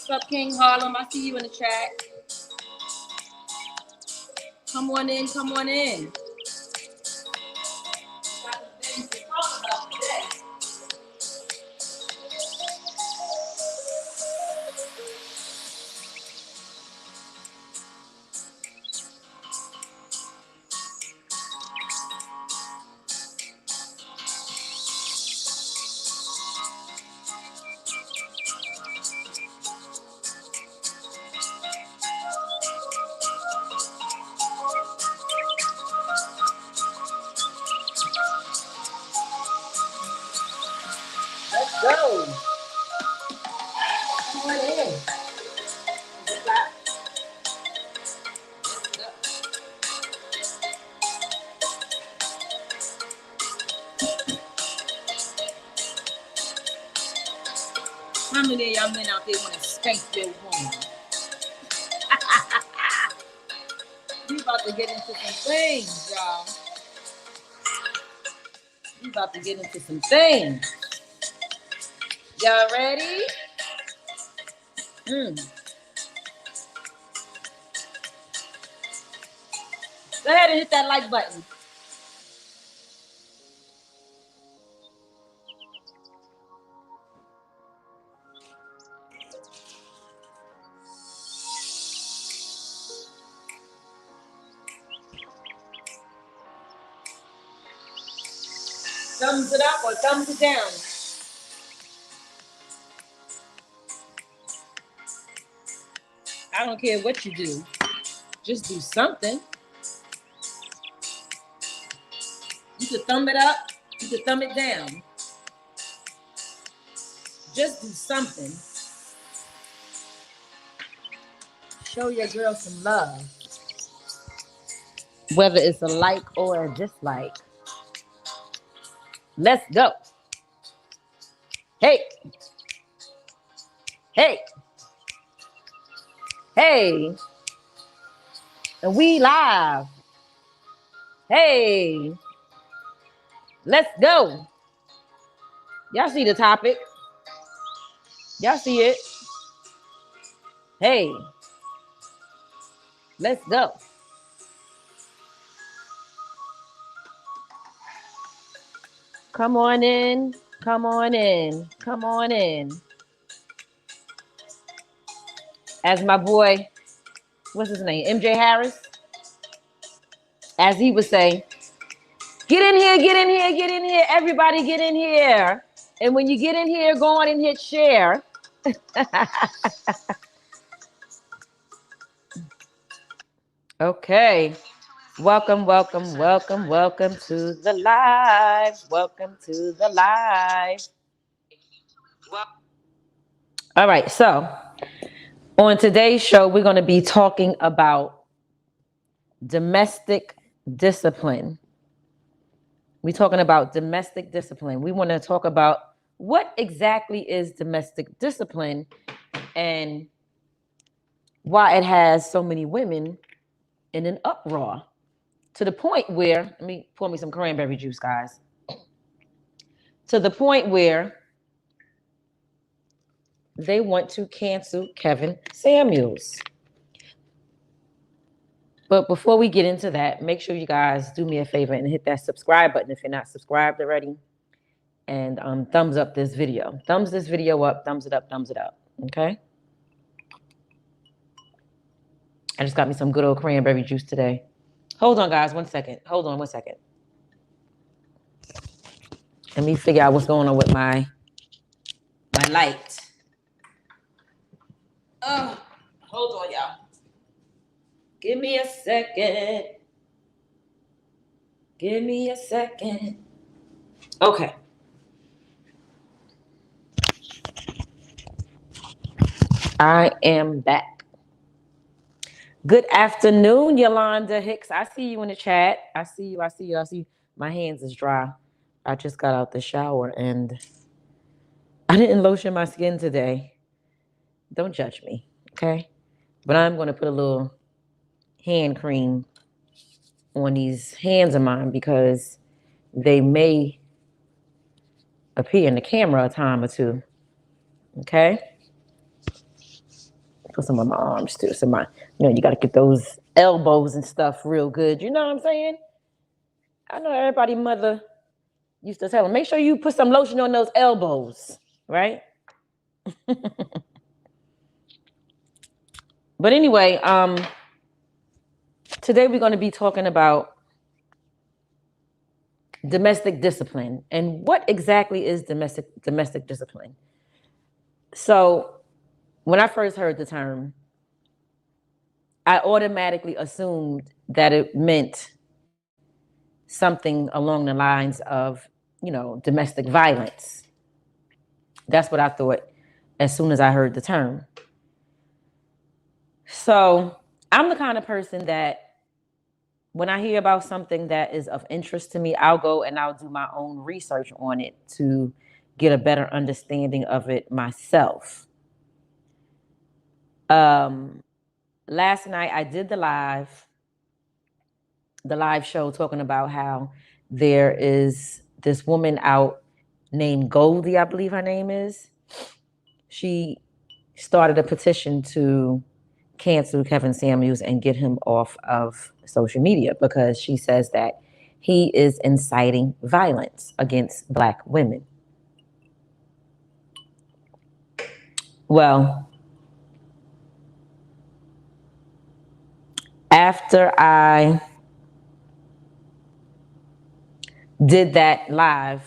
What's up, King Harlem? I see you in the chat. Come on in, come on in. Let's go. Come on in. How many of y'all men out there want to spank your woman? We about to get into some things, y'all. We about to get into some things. Y'all ready? Go ahead and hit that like button. Thumbs it up or thumbs it down. I don't care what you do. Just do something. You could thumb it up. You could thumb it down. Just do something. Show your girl some love. Whether it's a like or a dislike. Let's go. Hey. Hey. Hey. And we live. Hey. Let's go. Y'all see the topic? Y'all see it? Hey. Let's go. Come on in. Come on in. Come on in. As my boy, what's his name? MJ Harris. As he would say, get in here, get in here, get in here. Everybody get in here. And when you get in here, go on and hit share. Okay. Welcome, welcome, welcome, welcome to the live. Welcome to the live. All right. So on today's show, we're going to be talking about domestic discipline. We're talking about domestic discipline. We want to talk about what exactly is domestic discipline and why it has so many women in an uproar. To the point where, let me pour me some cranberry juice, guys. To the point where they want to cancel Kevin Samuels. But before we get into that, make sure you guys do me a favor and hit that subscribe button if you're not subscribed already. And thumbs up this video. Thumbs this video up, thumbs it up, thumbs it up. Okay? I just got me some good old cranberry juice today. Hold on, guys, 1 second. Hold on 1 second. Let me figure out what's going on with my light. Oh, hold on, y'all. Give me a second. Give me a second. Okay. I am back. Good afternoon, Yolanda Hicks. I see you in the chat. I see you. I see you. I see you. My hands is dry. I just got out the shower and I didn't lotion my skin today. Don't judge me, okay? But I'm going to put a little hand cream on these hands of mine because they may appear in the camera a time or two, okay? put some on my arms too. So you got to get those elbows and stuff real good. You know what I'm saying? I know everybody mother used to tell them, make sure you put some lotion on those elbows, right? But anyway, today we're going to be talking about domestic discipline. And what exactly is domestic discipline? So when I first heard the term, I automatically assumed that it meant something along the lines of, domestic violence. That's what I thought as soon as I heard the term. So I'm the kind of person that when I hear about something that is of interest to me, I'll go and I'll do my own research on it to get a better understanding of it myself. Last night I did the live show talking about how there is this woman out named Goldie, I believe her name is. She started a petition to cancel Kevin Samuels and get him off of social media because she says that he is inciting violence against Black women. Well, after I did that live,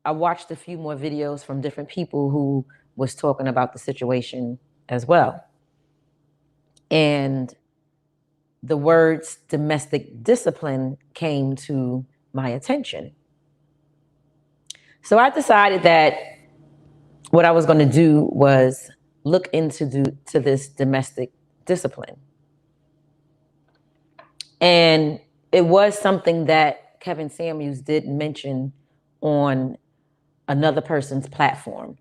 I watched a few more videos from different people who was talking about the situation as well. And the words domestic discipline came to my attention. So I decided that what I was going to do was look into this domestic discipline. And it was something that Kevin Samuels did mention on another person's platform.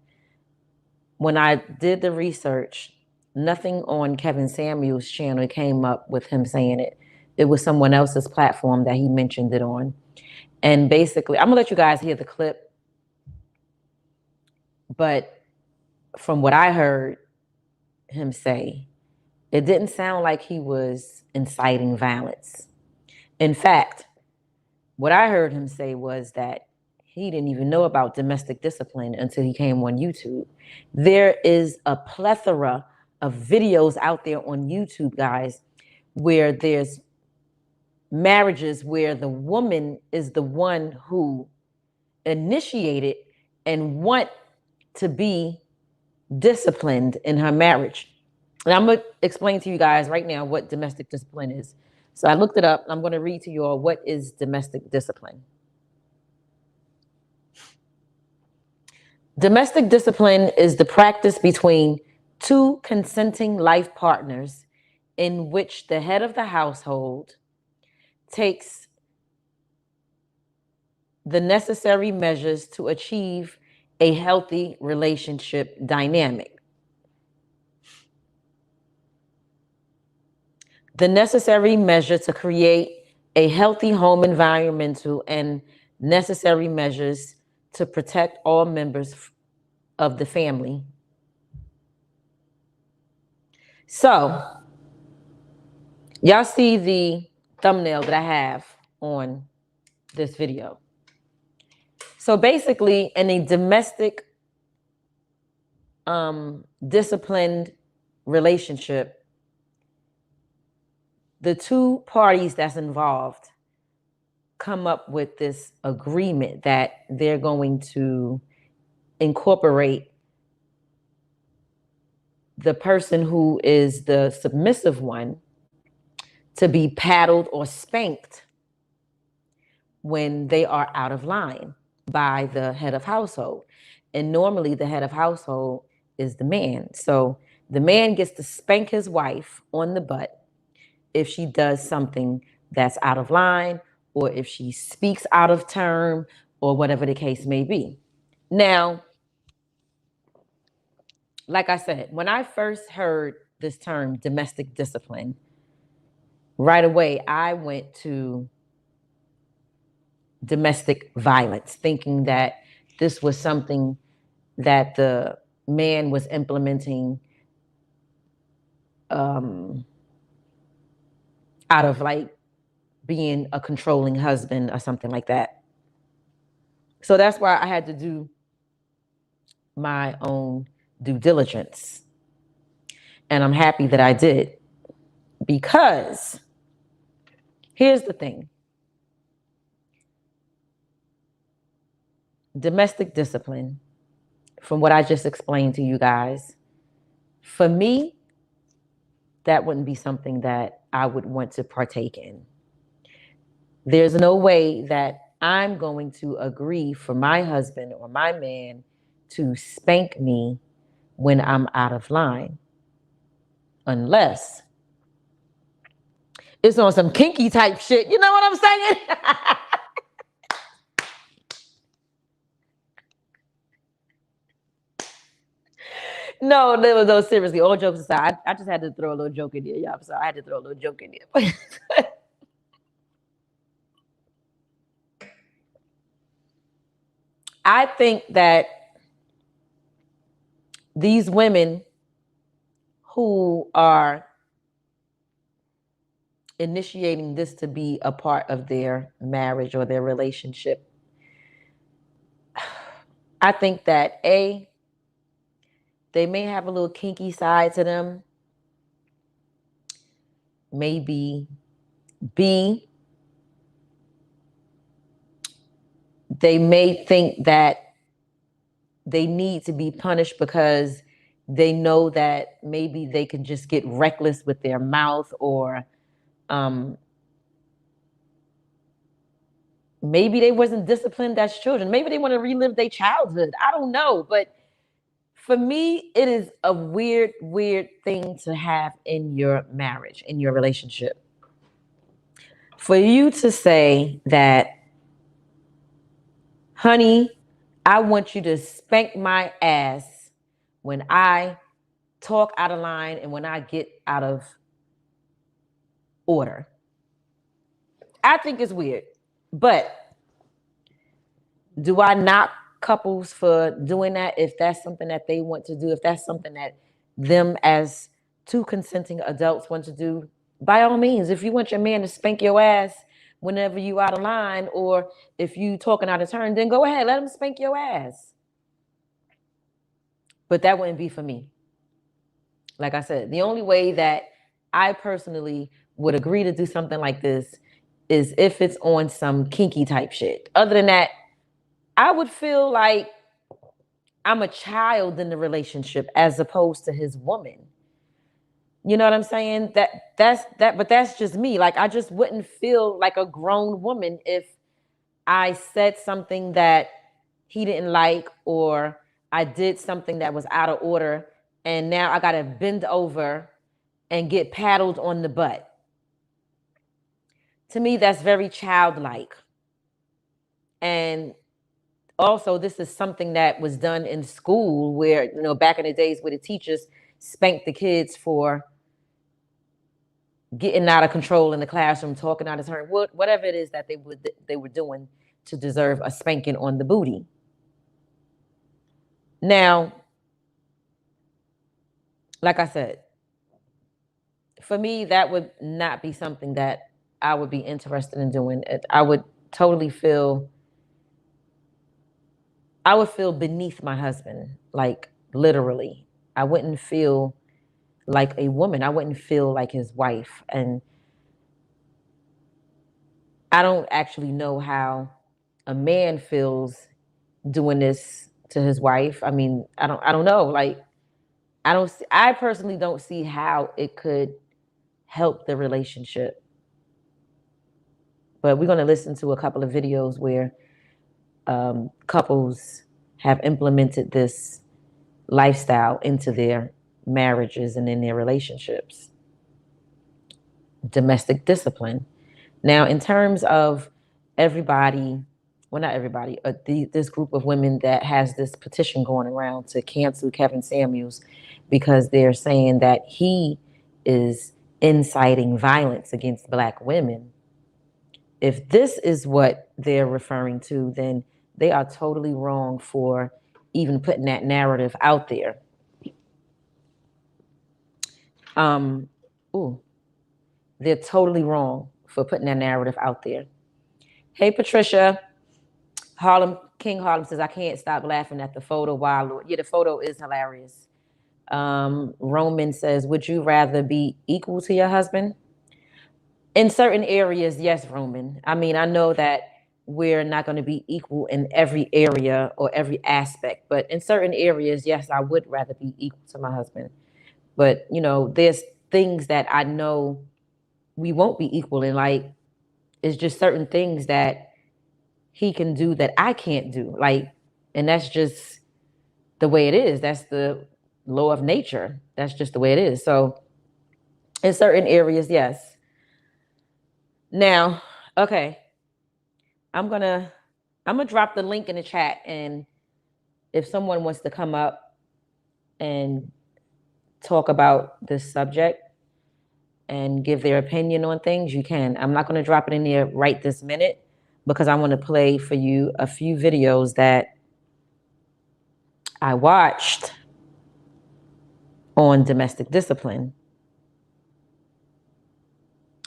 When I did the research, nothing on Kevin Samuels' channel came up with him saying it. It was someone else's platform that he mentioned it on. And basically, I'm gonna let you guys hear the clip. But from what I heard him say, it didn't sound like he was inciting violence. In fact, what I heard him say was that he didn't even know about domestic discipline until he came on YouTube. There is a plethora of videos out there on YouTube, guys, where there's marriages where the woman is the one who initiated and want to be disciplined in her marriage. And I'm going to explain to you guys right now what domestic discipline is. So I looked it up. I'm going to read to you all what is domestic discipline. Domestic discipline is the practice between two consenting life partners in which the head of the household takes the necessary measures to achieve a healthy relationship dynamic. The necessary measure to create a healthy home environmental and necessary measures to protect all members of the family. So, y'all see the thumbnail that I have on this video. So basically, in a domestic disciplined relationship, the two parties that's involved come up with this agreement that they're going to incorporate the person who is the submissive one to be paddled or spanked when they are out of line by the head of household. And normally the head of household is the man. So the man gets to spank his wife on the butt if she does something that's out of line, or if she speaks out of term, or whatever the case may be. Now, like I said, when I first heard this term domestic discipline, right away I went to domestic violence, thinking that this was something that the man was implementing out of like being a controlling husband or something like that. So that's why I had to do my own due diligence. And I'm happy that I did, because here's the thing. Domestic discipline, from what I just explained to you guys, for me, that wouldn't be something that I would want to partake in. There's no way that I'm going to agree for my husband or my man to spank me when I'm out of line, unless it's on some kinky type shit. You know what I'm saying? No, seriously, all jokes aside, I just had to throw a little joke in there. Yeah, I'm sorry, I had to throw a little joke in there. I think that these women who are initiating this to be a part of their marriage or their relationship, I think that A, they may have a little kinky side to them. Maybe B, they may think that they need to be punished because they know that maybe they can just get reckless with their mouth, or maybe they wasn't disciplined as children. Maybe they want to relive their childhood. I don't know. But for me, it is a weird, weird thing to have in your marriage, in your relationship. For you to say that, honey, I want you to spank my ass when I talk out of line and when I get out of order. I think it's weird. But do I knock couples for doing that if that's something that they want to do, if that's something that them as two consenting adults want to do? By all means, if you want your man to spank your ass whenever you out of line, or if you talking out of turn, then go ahead, let him spank your ass. But that wouldn't be for me. Like I said, the only way that I personally would agree to do something like this is if it's on some kinky type shit. Other than that, I would feel like I'm a child in the relationship as opposed to his woman. You know what I'm saying? But that's just me. Like, I just wouldn't feel like a grown woman if I said something that he didn't like, or I did something that was out of order, and now I gotta bend over and get paddled on the butt. To me, that's very childlike. And also, this is something that was done in school where, back in the days where the teachers spanked the kids for getting out of control in the classroom, talking out of turn, whatever it is that they were doing to deserve a spanking on the booty. Now, like I said, for me, that would not be something that I would be interested in doing. I would feel beneath my husband, like literally. I wouldn't feel like a woman. I wouldn't feel like his wife. And I don't actually know how a man feels doing this to his wife. I mean, I don't know. Like, I personally don't see how it could help the relationship. But we're going to listen to a couple of videos where couples have implemented this lifestyle into their marriages and in their relationships. Domestic discipline. Now, in terms of everybody, well, not everybody, this group of women that has this petition going around to cancel Kevin Samuels because they're saying that he is inciting violence against Black women. If this is what they're referring to, then they are totally wrong for even putting that narrative out there. Ooh, they're totally wrong for putting that narrative out there. Hey, Patricia. King Harlem says, I can't stop laughing at the photo. Wow, Lord. Yeah, the photo is hilarious. Roman says, would you rather be equal to your husband? In certain areas, yes, Roman. I mean, I know that we're not going to be equal in every area or every aspect, but in certain areas, yes, I would rather be equal to my husband. But, you know, there's things that I know we won't be equal in. Like, it's just certain things that he can do that I can't do. Like, and that's just the way it is. That's the law of nature. That's just the way it is. So in certain areas, yes. Now, okay. I'm gonna drop the link in the chat, and if someone wants to come up and talk about this subject and give their opinion on things, you can. I'm not gonna drop it in there right this minute because I want to play for you a few videos that I watched on domestic discipline.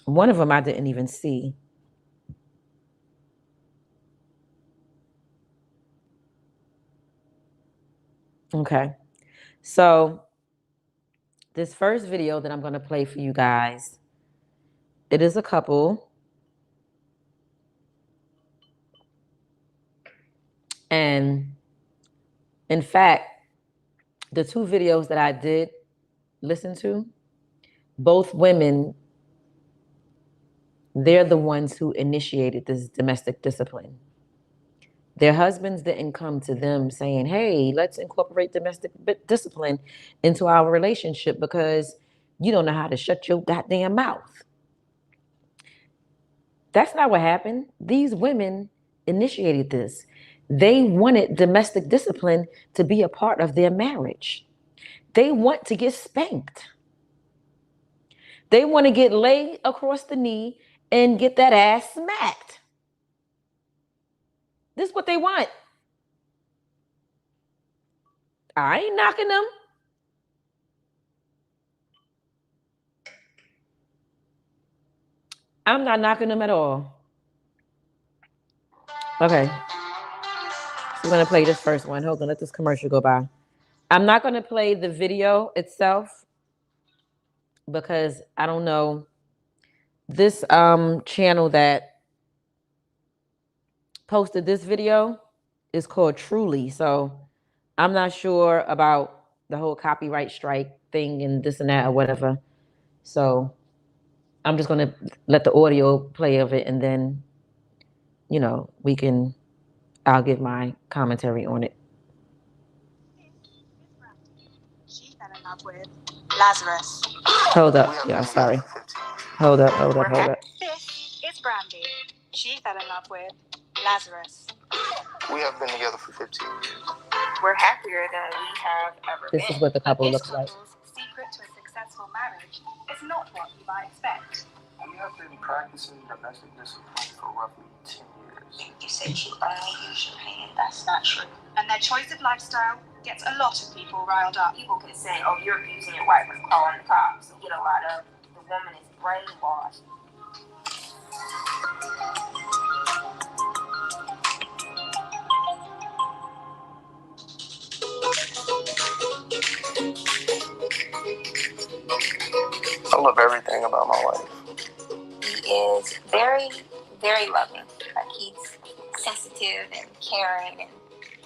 One of them I didn't even see. Okay. So this first video that I'm going to play for you guys, it is a couple. And in fact, the two videos that I did listen to, both women, they're the ones who initiated this domestic discipline. Their husbands didn't come to them saying, hey, let's incorporate domestic discipline into our relationship because you don't know how to shut your goddamn mouth. That's not what happened. These women initiated this. They wanted domestic discipline to be a part of their marriage. They want to get spanked. They want to get laid across the knee and get that ass smacked. This is what they want. I ain't knocking them. I'm not knocking them at all. Okay. So we're going to play this first one. Hold on, let this commercial go by. I'm not going to play the video itself because I don't know. This channel that posted this video is called Truly. So I'm not sure about the whole copyright strike thing and this and that or whatever. So I'm just going to let the audio play of it and then, you know, I'll give my commentary on it. She fell in love with Lazarus. Hold up. Yeah, sorry. Hold up. This is Brandy. She fell in love with Lazarus. We have been together for 15 years. We're happier than we have ever been. This is what the couple looks like. Secret to a successful marriage is not what you might expect. We have been practicing domestic discipline for roughly 10 years. You said you only use your hand. That's not true. And their choice of lifestyle gets a lot of people riled up. People can say, oh, you're abusing your wife and calling the cops and get a lot of the woman is brainwashed. I love everything about my wife. He is very, very loving. Like he's sensitive and caring and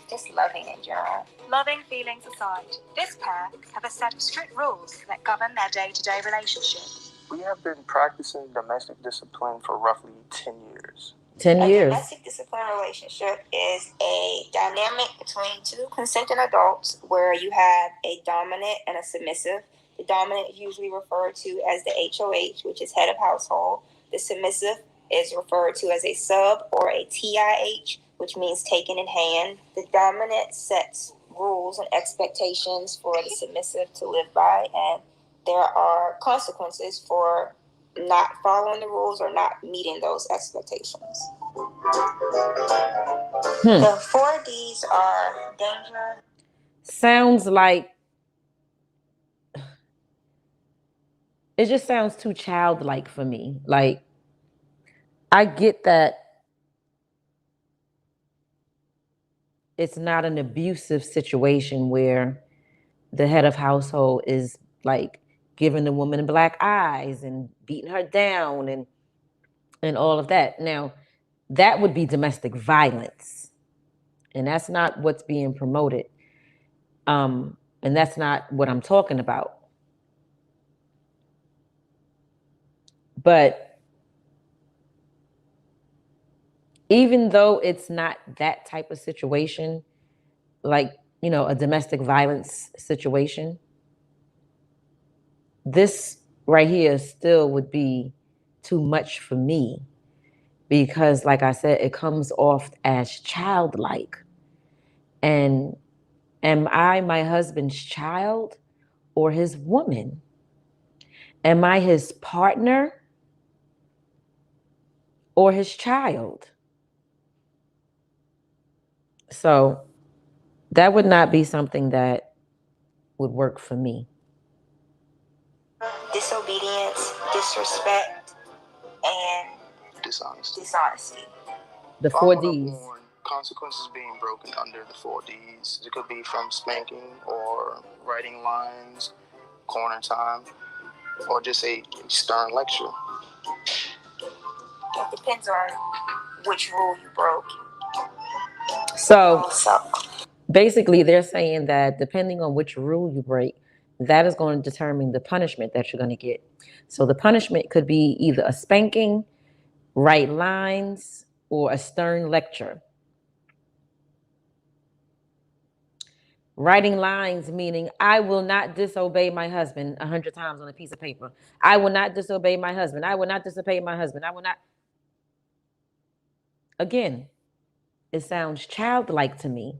just loving in general. Loving feelings aside, this pair have a set of strict rules that govern their day-to-day relationship. We have been practicing domestic discipline for roughly 10 years. 10 years. A domestic discipline relationship is a dynamic between two consenting adults where you have a dominant and a submissive. The dominant is usually referred to as the HOH, which is head of household. The submissive is referred to as a sub or a TIH, which means taken in hand. The dominant sets rules and expectations for the submissive to live by, and there are consequences for not following the rules or not meeting those expectations. The 4 Ds are danger. Sounds like it just sounds too childlike for me. Like, I get that it's not an abusive situation where the head of household is like giving the woman black eyes and beating her down and all of that. Now, that would be domestic violence, and that's not what's being promoted. And that's not what I'm talking about. But even though it's not that type of situation, like, a domestic violence situation, this right here still would be too much for me because, like I said, it comes off as childlike. And am I my husband's child or his woman? Am I his partner or his child? So that would not be something that would work for me. Disobedience, disrespect, and dishonesty. The four Followed up Ds. on consequences being broken under the 4 Ds. It could be from spanking or writing lines, corner time, or just a stern lecture. It depends on which rule you broke. So basically, they're saying that depending on which rule you break, that is going to determine the punishment that you're going to get. So the punishment could be either a spanking, write lines, or a stern lecture. Writing lines meaning I will not disobey my husband 100 times on a piece of paper. I will not disobey my husband. I will not disobey my husband. I will not. Again, it sounds childlike to me.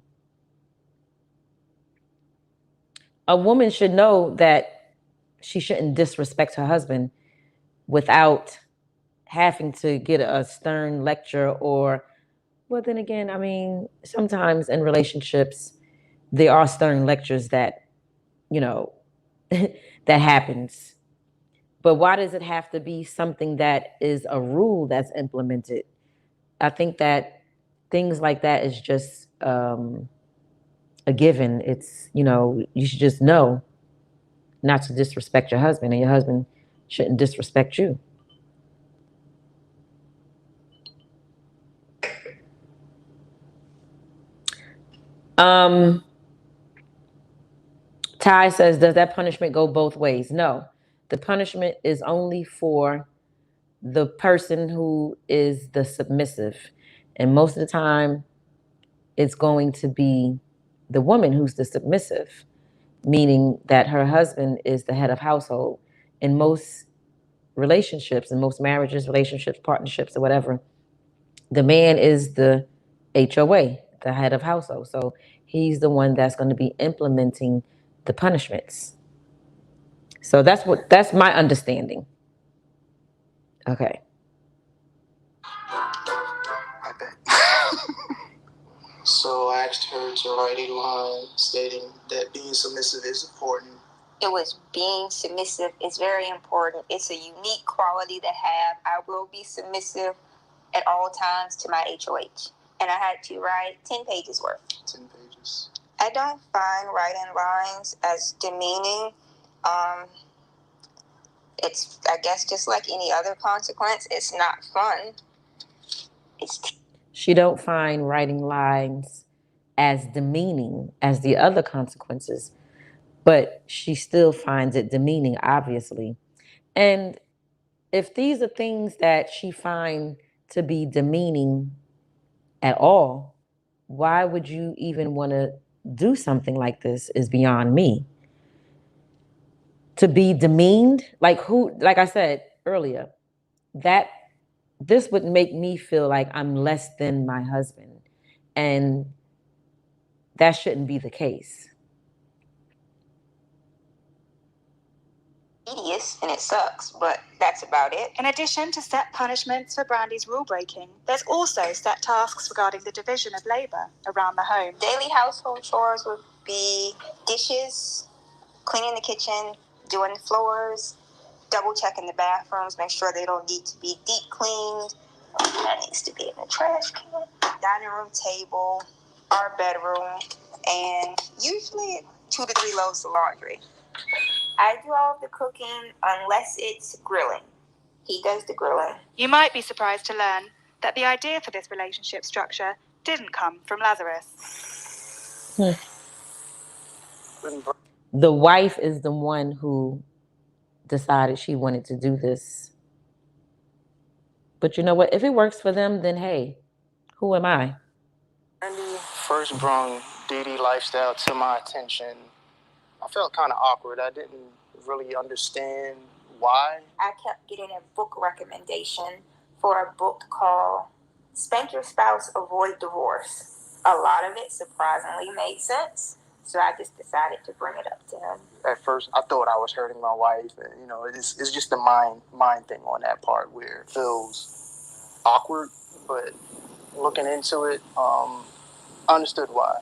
A woman should know that she shouldn't disrespect her husband without having to get a stern lecture or, well, then again, I mean, sometimes in relationships, there are stern lectures that, that happens. But why does it have to be something that is a rule that's implemented? I think that things like that is just a given. It's, you should just know not to disrespect your husband, and your husband shouldn't disrespect you. Ty says, does that punishment go both ways? No. The punishment is only for the person who is the submissive. And most of the time, it's going to be the woman who's the submissive, meaning that her husband is the head of household. In most relationships, in most marriages, relationships, partnerships, or whatever, the man is the HOA, the head of household. So he's the one that's going to be implementing the punishments. So that's my understanding. Okay. I bet. So I asked her to write a line stating that being submissive is important. It was being submissive is very important. It's a unique quality to have. I will be submissive at all times to my HOH. And I had to write 10 pages worth. 10 pages. I don't find writing lines as demeaning. It's, I guess, just like any other consequence. It's not fun. She don't find writing lines as demeaning as the other consequences, but she still finds it demeaning, obviously. And if these are things that she finds to be demeaning at all, why would you even want to do something like this is beyond me. To be demeaned, like I said earlier, that this would make me feel like I'm less than my husband. And that shouldn't be the case. Tedious and it sucks, but that's about it. In addition to set punishments for Brandy's rule breaking, there's also set tasks regarding the division of labor around the home. Daily household chores would be dishes, cleaning the kitchen, doing the floors, double checking the bathrooms, make sure they don't need to be deep cleaned. That needs to be in the trash can. Dining room table, our bedroom, and usually 2 to 3 loads of laundry. I do all of the cooking unless it's grilling. He does the grilling. You might be surprised to learn that the idea for this relationship structure didn't come from Lazarus. The wife is the one who decided she wanted to do this. But you know what? If it works for them, then hey, who am I? Brandy first brought DD lifestyle to my attention. I felt kind of awkward. I didn't really understand why. I kept getting a book recommendation for a book called Spank Your Spouse, Avoid Divorce. A lot of it surprisingly made sense, so I just decided to bring it up to him. At first, I thought I was hurting my wife, and it's just the mind thing on that part where it feels awkward. But looking into it, I understood why.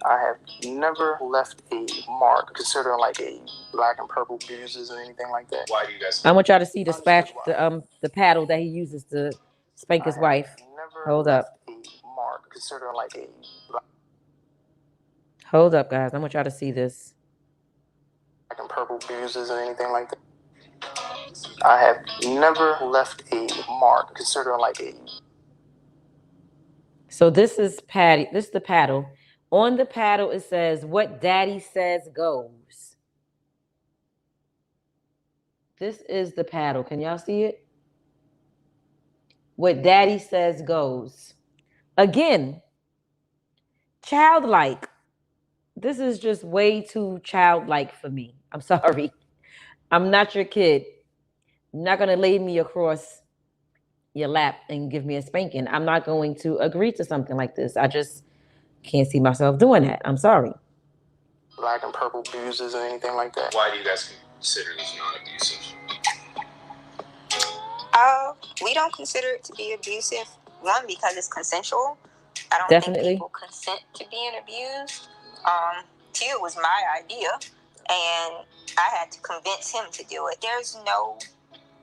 I have never left a mark, considering like a black and purple bruises and anything like that. Why do you guys? I want y'all to see the paddle that he uses to spank his wife. Hold up. A mark, considering like a black Hold up, guys. I want y'all to see this. and purple bruises and anything like that. I have never left a mark, considering like a. So this is Patty. This is the paddle. On the paddle, it says, "What Daddy says goes." This is the paddle. Can y'all see it? What Daddy says goes. Again, childlike. This is just way too childlike for me. I'm sorry. I'm not your kid. You're not going to lay me across your lap and give me a spanking. I'm not going to agree to something like this. I just can't see myself doing that. I'm sorry. Black and purple bruises and anything like that. Why do you guys consider this non-abusive? We don't consider it to be abusive. One, because it's consensual. I don't Definitely. think people consent to being abused. Two, it was my idea, and I had to convince him to do it. There's no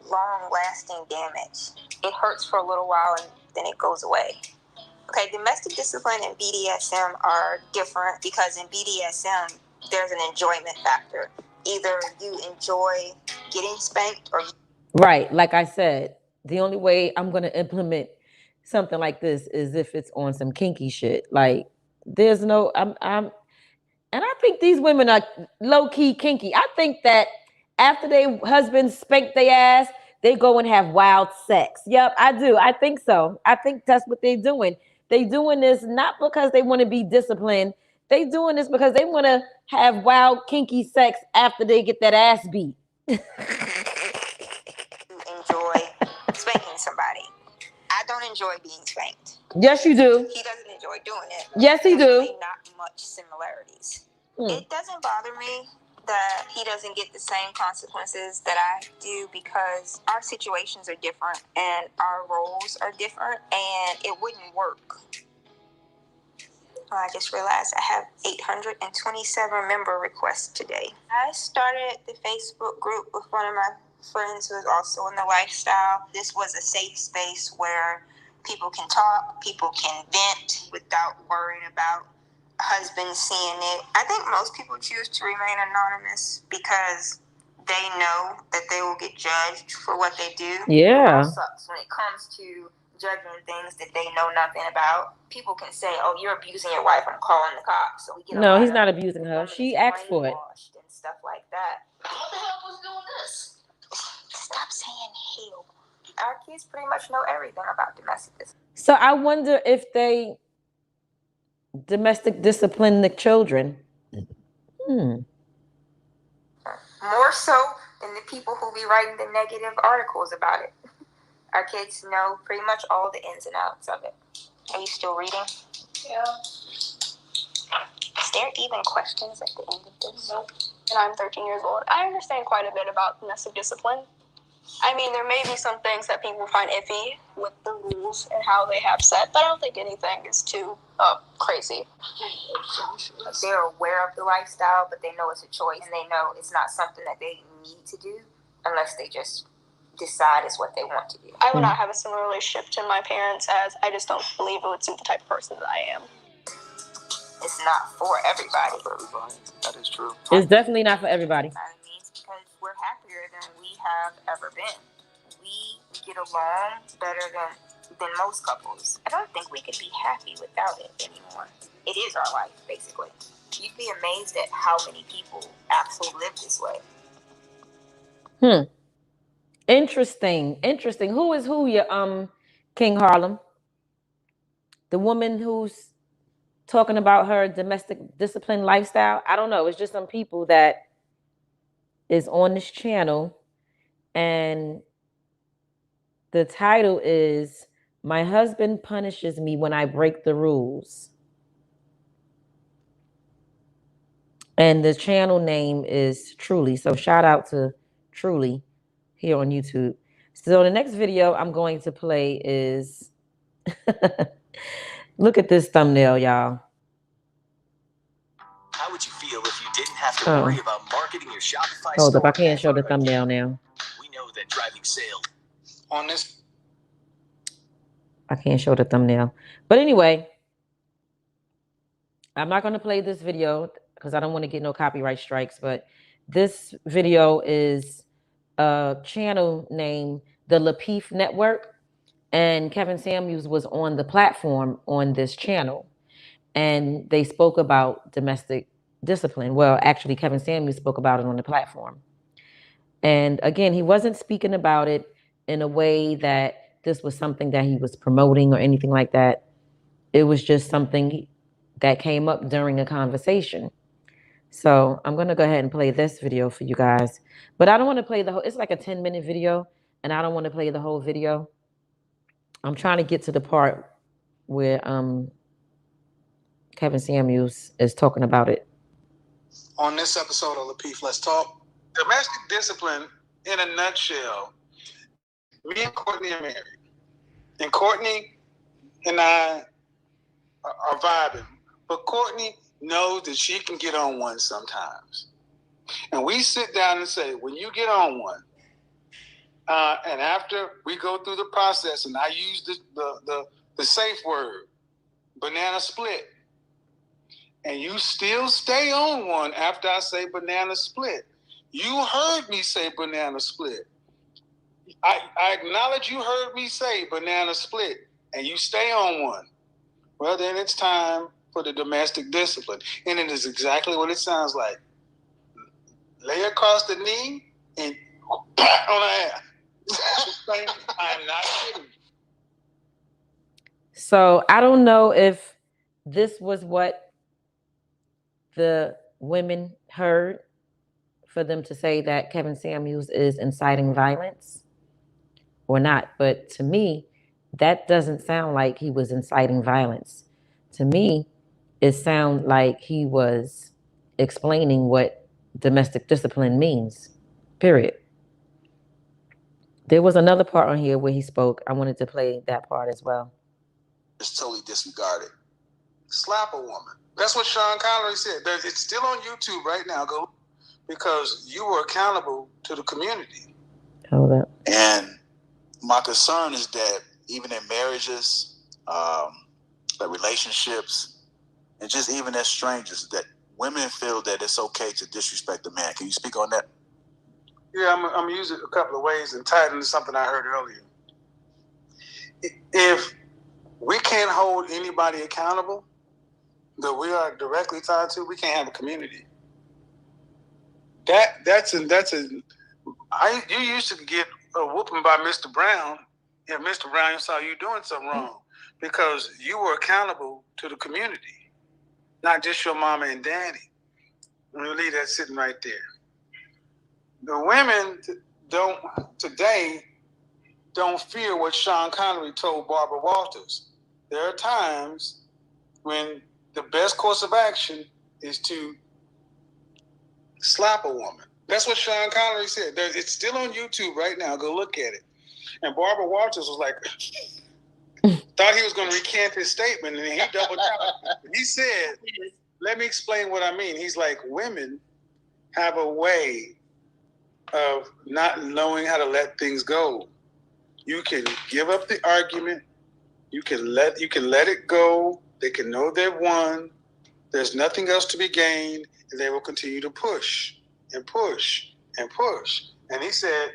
long-lasting damage. It hurts for a little while, and then it goes away. Okay, domestic discipline and BDSM are different because in BDSM, there's an enjoyment factor. Either you enjoy getting spanked or... Right. Like I said, the only way I'm going to implement something like this is if it's on some kinky shit. Like, there's no... And I think these women are low-key kinky. I think that after their husbands spank their ass, they go and have wild sex. Yep, I do. I think so. I think that's what they're doing. They doing this not because they want to be disciplined. They doing this because they want to have wild, kinky sex after they get that ass beat. Enjoy spanking somebody. I don't enjoy being spanked. Yes, you do. He doesn't enjoy doing it. Yes, he There's do. really not much similarities. It doesn't bother me that he doesn't get the same consequences that I do because our situations are different and our roles are different and it wouldn't work. I just realized I have 827 member requests today. I started the Facebook group with one of my friends who is also in the lifestyle. This was a safe space where people can talk, people can vent without worrying about husband seeing it. I think most people choose to remain anonymous because they know that they will get judged for what they do. Yeah. It sucks when it comes to judging things that they know nothing about. People can say, "Oh, you're abusing your wife. I'm calling the cops." So we get No, he's not abusing her. She asked for it. And stuff like that. What the hell was doing this? Stop saying hell. Our kids pretty much know everything about domestic discipline. So I wonder if they domestic discipline the children. More so than the people who be writing the negative articles about it. Our kids know pretty much all the ins and outs of it. Are you still reading? Yeah. Is there even questions at the end of this? Nope. And I'm 13 years old. I understand quite a bit about domestic discipline. I mean, there may be some things that people find iffy with the rules and how they have set, but I don't think anything is too crazy. They're aware of the lifestyle, but they know it's a choice, and they know it's not something that they need to do unless they just decide it's what they want to do. I would not have a similar relationship to my parents, as I just don't believe it would suit the type of person that I am. It's not for everybody. For everybody. That is true. It's definitely not for everybody. I mean, because we're happier than we have ever been. We get along better than most couples. I don't think we could be happy without it anymore. It is our life, basically. You'd be amazed at how many people actually live this way. Interesting. Who is who? You King Harlem, the woman who's talking about her domestic discipline lifestyle. I don't know. It's just some people that is on this channel, and the title is "My Husband Punishes Me When I Break the Rules." And the channel name is Truly. So shout out to Truly here on YouTube. So the next video I'm going to play is look at this thumbnail, y'all. How would you feel if you didn't have to worry about marketing your Shopify Hold store? up, I can't show the thumbnail now. We know that driving sales On this, I can't show the thumbnail. But anyway, I'm not going to play this video because I don't want to get no copyright strikes. But this video is a channel named the Lapeef Network. And Kevin Samuels was on the platform on this channel. And they spoke about domestic discipline. Well, actually, Kevin Samuels spoke about it on the platform. And again, he wasn't speaking about it in a way that this was something that he was promoting or anything like that. It was just something that came up during a conversation. So I'm going to go ahead and play this video for you guys. But I don't want to play the whole, it's like a 10-minute video, and I don't want to play the whole video. I'm trying to get to the part where Kevin Samuels is talking about it. On this episode of Lapeef, Let's Talk. Domestic discipline, in a nutshell, me and Courtney are married. And Courtney and I are vibing. But Courtney knows that she can get on one sometimes. And we sit down and say, when you get on one, and after we go through the process, and I use the safe word, banana split, and you still stay on one after I say banana split. You heard me say banana split. I acknowledge you heard me say banana split, and you stay on one. Well, then it's time for the domestic discipline. And it is exactly what it sounds like. Lay across the knee and on the ass. I'm not kidding. So I don't know if this was what the women heard for them to say that Kevin Samuels is inciting violence or not. But to me, that doesn't sound like he was inciting violence. To me, it sounds like he was explaining what domestic discipline means, period. There was another part on here where he spoke. I wanted to play that part as well. It's totally disregarded. Slap a woman. That's what Sean Connery said. It's still on YouTube right now. Go, because you were accountable to the community. Hold up. And my concern is that even in marriages, relationships, and just even as strangers, that women feel that it's okay to disrespect a man. Can you speak on that? Yeah, I'm using it a couple of ways and tied into something I heard earlier. If we can't hold anybody accountable that we are directly tied to, we can't have a community. You used to get a whooping by Mr. Brown if Mr. Brown saw you doing something wrong, because you were accountable to the community, not just your mama and daddy. We'll leave that sitting right there. The women today don't fear what Sean Connery told Barbara Walters. There are times when the best course of action is to slap a woman. That's what Sean Connery said. It's still on YouTube right now. Go look at it. And Barbara Walters was like, thought he was going to recant his statement, and he doubled down. He said, let me explain what I mean. He's like, women have a way of not knowing how to let things go. You can give up the argument. You can let it go. They can know they've won. There's nothing else to be gained, and they will continue to push and push and push. And he said,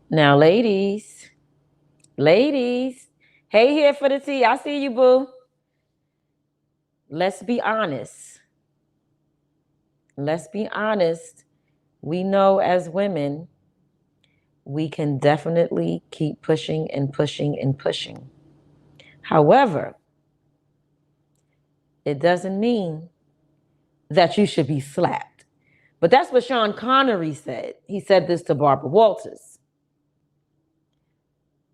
now, ladies, hey, here for the tea. I see you, boo. Let's be honest. We know as women, we can definitely keep pushing and pushing and pushing. However, it doesn't mean that you should be slapped. But that's what Sean Connery said. He said this to Barbara Walters.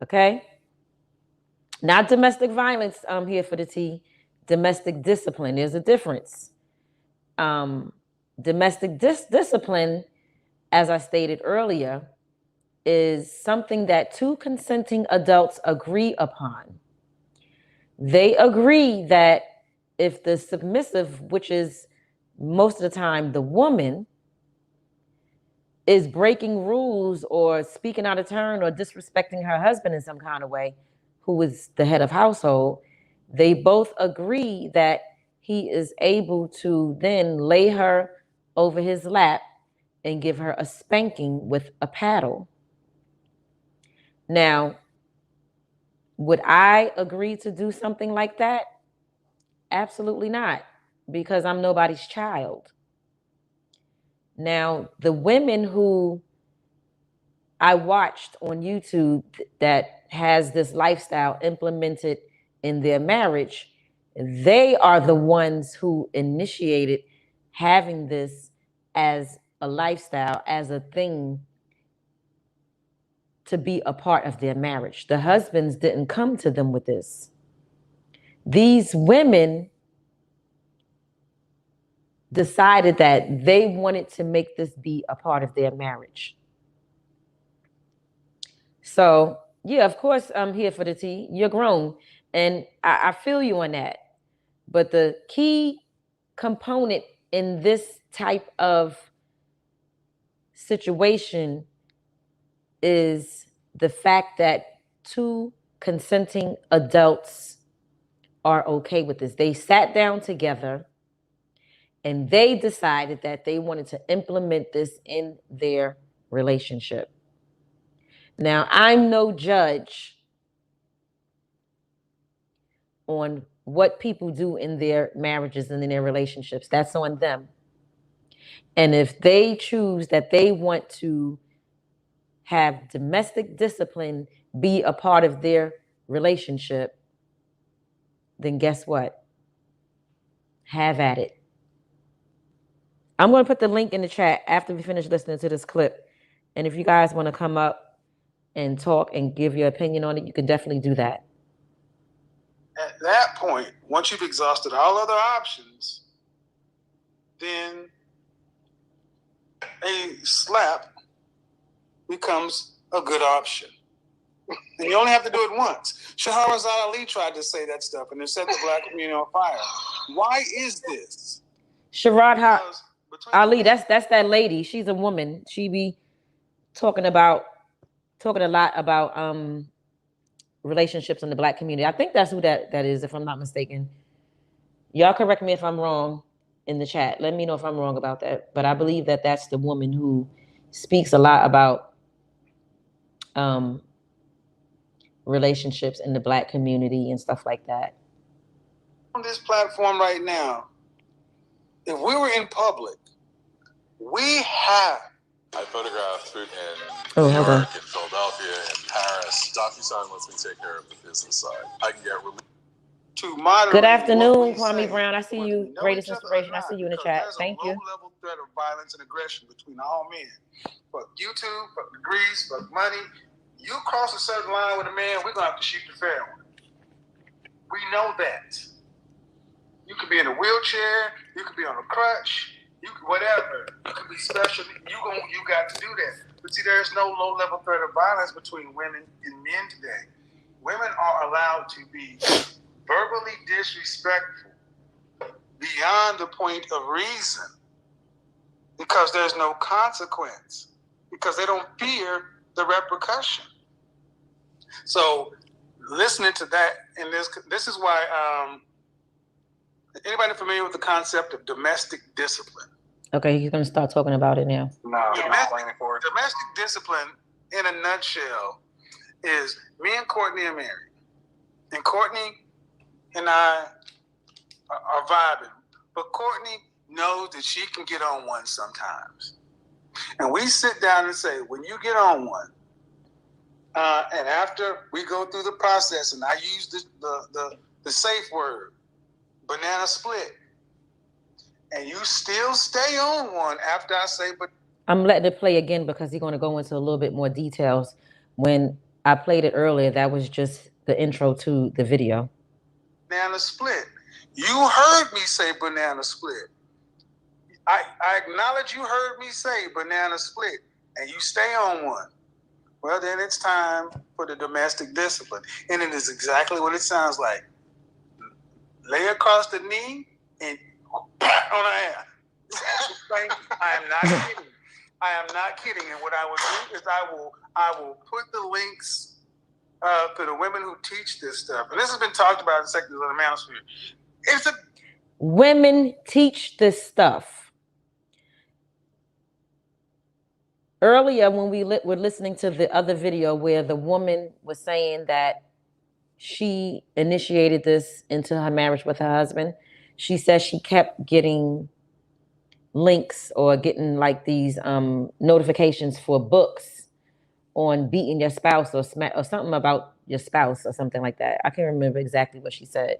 Okay? Not domestic violence, here for the tea. Domestic discipline. There's a difference. Domestic discipline, as I stated earlier, is something that two consenting adults agree upon. They agree that if the submissive, which is most of the time the woman, is breaking rules or speaking out of turn or disrespecting her husband in some kind of way, who is the head of household, they both agree that he is able to then lay her over his lap and give her a spanking with a paddle. Now, would I agree to do something like that? Absolutely not, because I'm nobody's child. Now, the women who I watched on YouTube that has this lifestyle implemented in their marriage, they are the ones who initiated having this as a lifestyle, as a thing to be a part of their marriage. The husbands didn't come to them with this. These women decided that they wanted to make this be a part of their marriage. So, yeah, of course, I'm here for the tea. You're grown, and I feel you on that. But the key component in this type of situation is the fact that two consenting adults are okay with this. They sat down together and they decided that they wanted to implement this in their relationship. Now, I'm no judge on what people do in their marriages and in their relationships. That's on them. And if they choose that they want to have domestic discipline be a part of their relationship, then guess what? Have at it. I'm going to put the link in the chat after we finish listening to this clip. And if you guys want to come up and talk and give your opinion on it, you can definitely do that. At that point, once you've exhausted all other options, then a slap becomes a good option. And you only have to do it once. Shahrazad Ali tried to say that stuff and it set the black community on fire. Why is this? Shahrazad Ali, that's that lady. She's a woman. She be talking a lot about relationships in the black community. I think that's who that is, if I'm not mistaken. Y'all correct me if I'm wrong in the chat. Let me know if I'm wrong about that. But I believe that that's the woman who speaks a lot about relationships in the black community and stuff like that. On this platform right now, if we were in public, we have. I photographed in New York, in Philadelphia, in Paris. DocuSign lets me take care of the business side. I can get relief. To moderate. Good afternoon, Kwame Brown. I see you. Greatest inspiration. I see you in the chat. Thank you. There's a low-level threat of violence and aggression between all men. Fuck YouTube, fuck degrees, fuck money. You cross a certain line with a man, we're going to have to shoot the fair one. We know that. You could be in a wheelchair. You could be on a crutch. You whatever. You can be special. You got to do that. But see, there's no low-level threat of violence between women and men today. Women are allowed to be verbally disrespectful beyond the point of reason because there's no consequence, because they don't fear the repercussion. So listening to that, and this is why, anybody familiar with the concept of domestic discipline? Okay, you're going to start talking about it now. No, domestic discipline, in a nutshell, is me and Courtney are married. And Courtney and I are vibing. But Courtney knows that she can get on one sometimes. And we sit down and say, when you get on one, and after we go through the process, and I use the safe word, banana split, and you still stay on one after I say, but I'm letting it play again because he's going to go into a little bit more details. When I played it earlier, that was just the intro to the video. Banana split. You heard me say banana split. I acknowledge you heard me say banana split, and you stay on one. Well, then it's time for the domestic discipline. And it is exactly what it sounds like. Lay across the knee and on the ass. I am not kidding. I am not kidding. And what I will do is I will put the links to the women who teach this stuff. And this has been talked about in sectors of the manosphere. Women teach this stuff. Earlier, when we were listening to the other video where the woman was saying that she initiated this into her marriage with her husband, she said she kept getting links or getting like these notifications for books on beating your spouse or something about your spouse or something like that. I can't remember exactly what she said.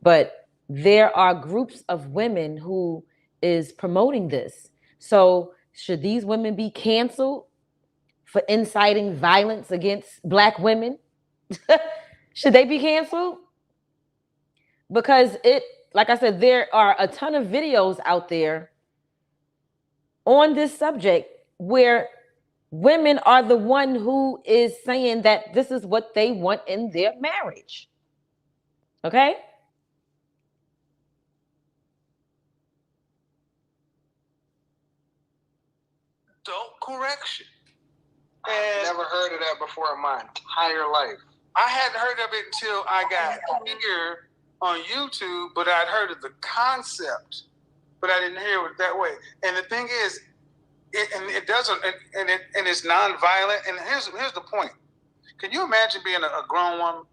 But there are groups of women who is promoting this. So should these women be canceled for inciting violence against Black women? Should they be canceled? Because like I said, there are a ton of videos out there on this subject where women are the one who is saying that this is what they want in their marriage. Okay? Adult correction. And never heard of that before in my entire life. I hadn't heard of it until I got here on YouTube, but I'd heard of the concept, but I didn't hear it that way. And the thing is, it doesn't, and it's nonviolent. And here's the point. Can you imagine being a grown woman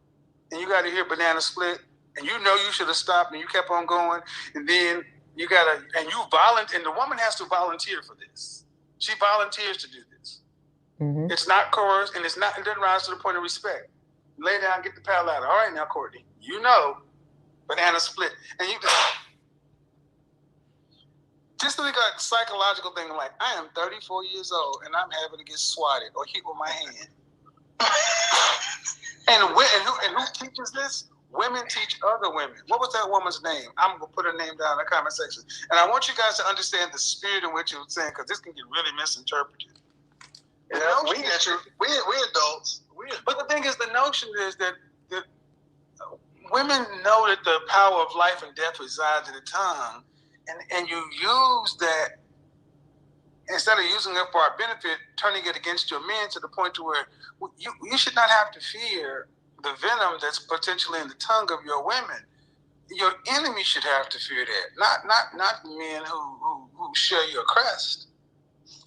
and you got to hear banana split, and you know you should have stopped, and you kept on going, and then you gotta, and you volunteer, and the woman has to volunteer for this. She volunteers to do this. Mm-hmm. It's not coerced, and it doesn't rise to the point of respect. Lay down, get the paddle out. All right, now, Courtney, you know, banana split, and you just like a psychological thing. Like, I am 34 years old, and I'm having to get swatted or hit with my hand. and who teaches this? Women teach other women. What was that woman's name? I'm going to put her name down in the comment section. And I want you guys to understand the spirit in which it was saying, because this can get really misinterpreted. Yeah, we adults. But the thing is, the notion is that women know that the power of life and death resides in the tongue. And you use that, instead of using it for our benefit, turning it against your men to the point to where you should not have to fear the venom that's potentially in the tongue of your women. Your enemy should have to fear that, not men who share your crest.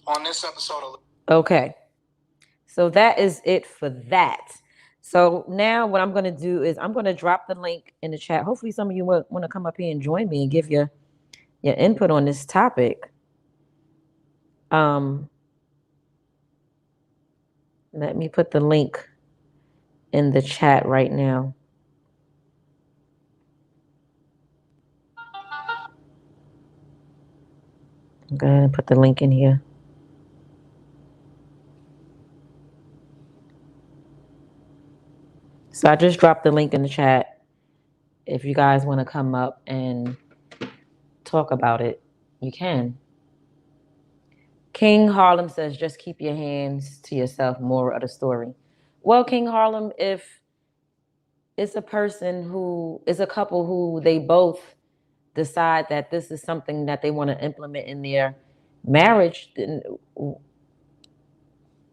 On this episode of Okay, so that is it for that. So now what I'm going to do is I'm going to drop the link in the chat. Hopefully some of you want to come up here and join me and give your input on this topic. Let me put the link in the chat right now. Go ahead and put the link in here. So I just dropped the link in the chat. If you guys want to come up and talk about it, you can. King Harlem says, just keep your hands to yourself. Moral of the story. Well, King Harlem, if it's a couple who they both decide that this is something that they want to implement in their marriage, then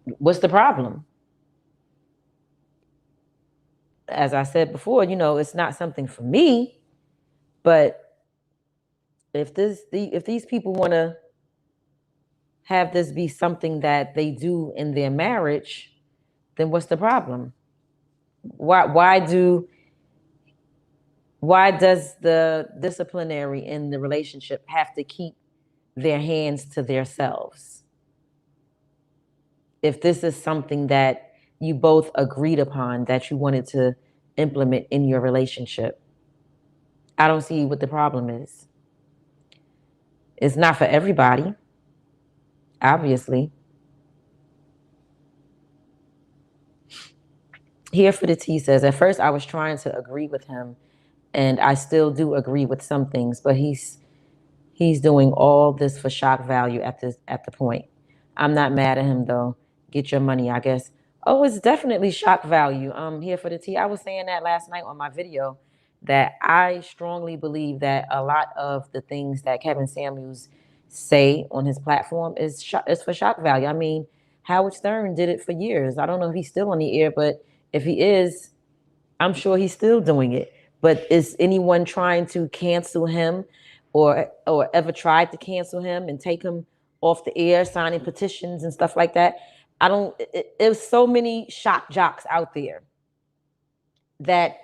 what's the problem? As I said before, it's not something for me, but if these people want to have this be something that they do in their marriage, then what's the problem? Why does the disciplinary in the relationship have to keep their hands to themselves? If this is something that you both agreed upon that you wanted to implement in your relationship, I don't see what the problem is. It's not for everybody, obviously. Here for the Tea says, at first I was trying to agree with him, and I still do agree with some things, but he's doing all this for shock value at the point. I'm not mad at him though. Get your money, I guess. Oh, it's definitely shock value. Here for the Tea. I was saying that last night on my video, that I strongly believe that a lot of the things that Kevin Samuels say on his platform is for shock value. I mean, Howard Stern did it for years. I don't know if he's still on the air, but if he is, I'm sure he's still doing it. But is anyone trying to cancel him or ever tried to cancel him and take him off the air, signing petitions and stuff like that? There's so many shock jocks out there that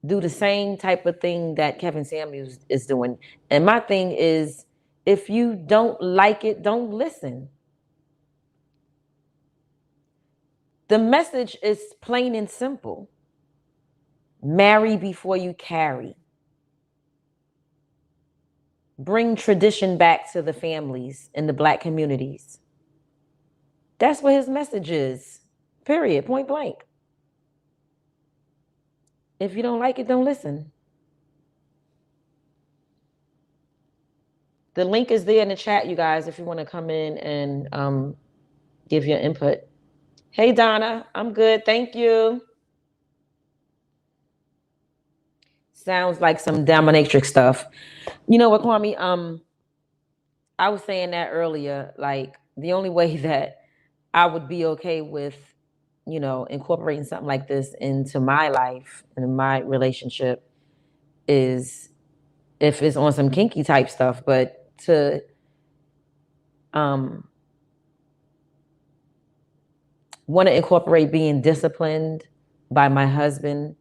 do the same type of thing that Kevin Samuels is doing. And my thing is, if you don't like it, don't listen. The message is plain and simple. Marry before you carry. Bring tradition back to the families in the Black communities. That's what his message is. Period. Point blank. If you don't like it, don't listen. The link is there in the chat, you guys, if you want to come in and give your input. Hey, Donna, I'm good. Thank you. Sounds like some dominatrix stuff. You know what, Kwame? I was saying that earlier. Like, the only way that I would be okay with, incorporating something like this into my life and my relationship is if it's on some kinky type stuff. But to want to incorporate being disciplined by my husband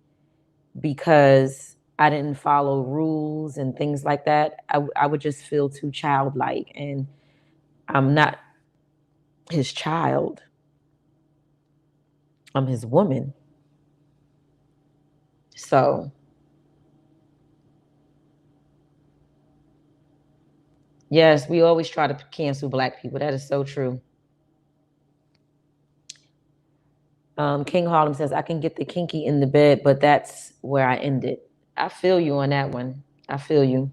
because I didn't follow rules and things like that, I would just feel too childlike, and I'm not his child. I'm his woman. So yes, we always try to cancel Black people. That is so true. King Harlem says, I can get the kinky in the bed, but that's where I end it. I feel you on that one. I feel you.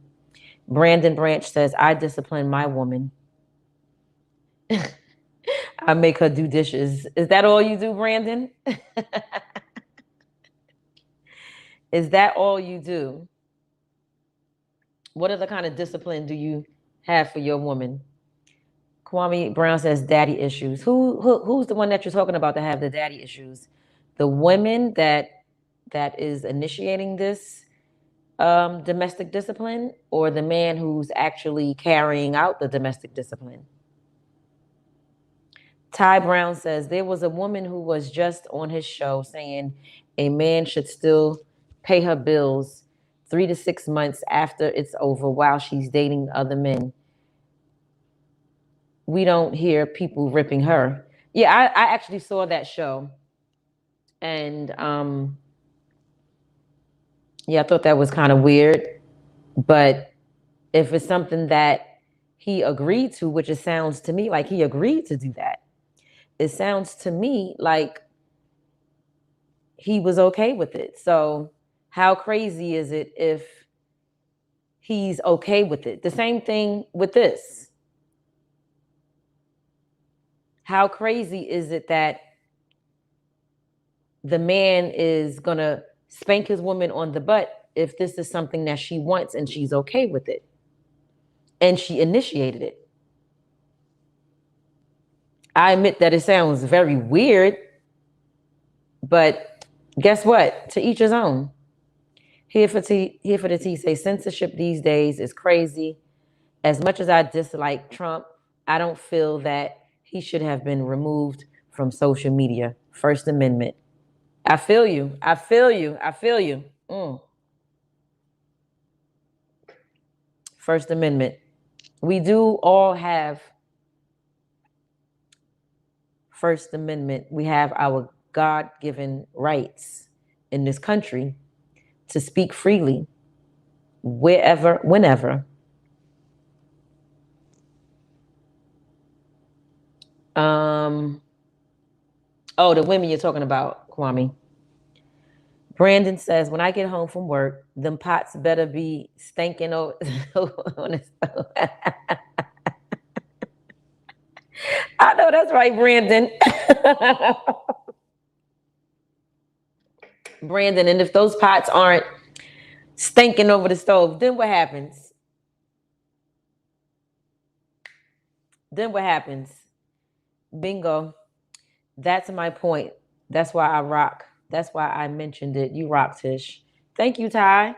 Brandon Branch says, I discipline my woman. I make her do dishes. Is that all you do, Brandon? Is that all you do? What other kind of discipline do you have for your woman? Kwame Brown says daddy issues. Who's the one that you're talking about to have the daddy issues? The woman that is initiating this domestic discipline, or the man who's actually carrying out the domestic discipline? Ty Brown says there was a woman who was just on his show saying a man should still pay her bills 3 to 6 months after it's over while she's dating other men. We don't hear people ripping her. Yeah, I actually saw that show. And yeah, I thought that was kind of weird. But if it's something that he agreed to, which it sounds to me like he agreed to do that, it sounds to me like he was okay with it. So how crazy is it if he's okay with it? The same thing with this. how crazy is it that the man is going to spank his woman on the butt if this is something that she wants and she's okay with it? And she initiated it. I admit that it sounds very weird, but guess what? To each his own. Here for the T say censorship these days is crazy. As much as I dislike Trump, I don't feel that he should have been removed from social media. First Amendment. I feel you. I feel you. I feel you. First Amendment. We do all have First Amendment. We have our God-given rights in this country to speak freely, wherever, whenever. Oh, the women you're talking about, Kwame. Brandon says, when I get home from work, them pots better be stinking on the stove. I know that's right, Brandon. Brandon, and if those pots aren't stinking over the stove, then what happens? Then what happens? Bingo. That's my point. That's why I rock. That's why I mentioned it. You rock, Tish. Thank you, Ty.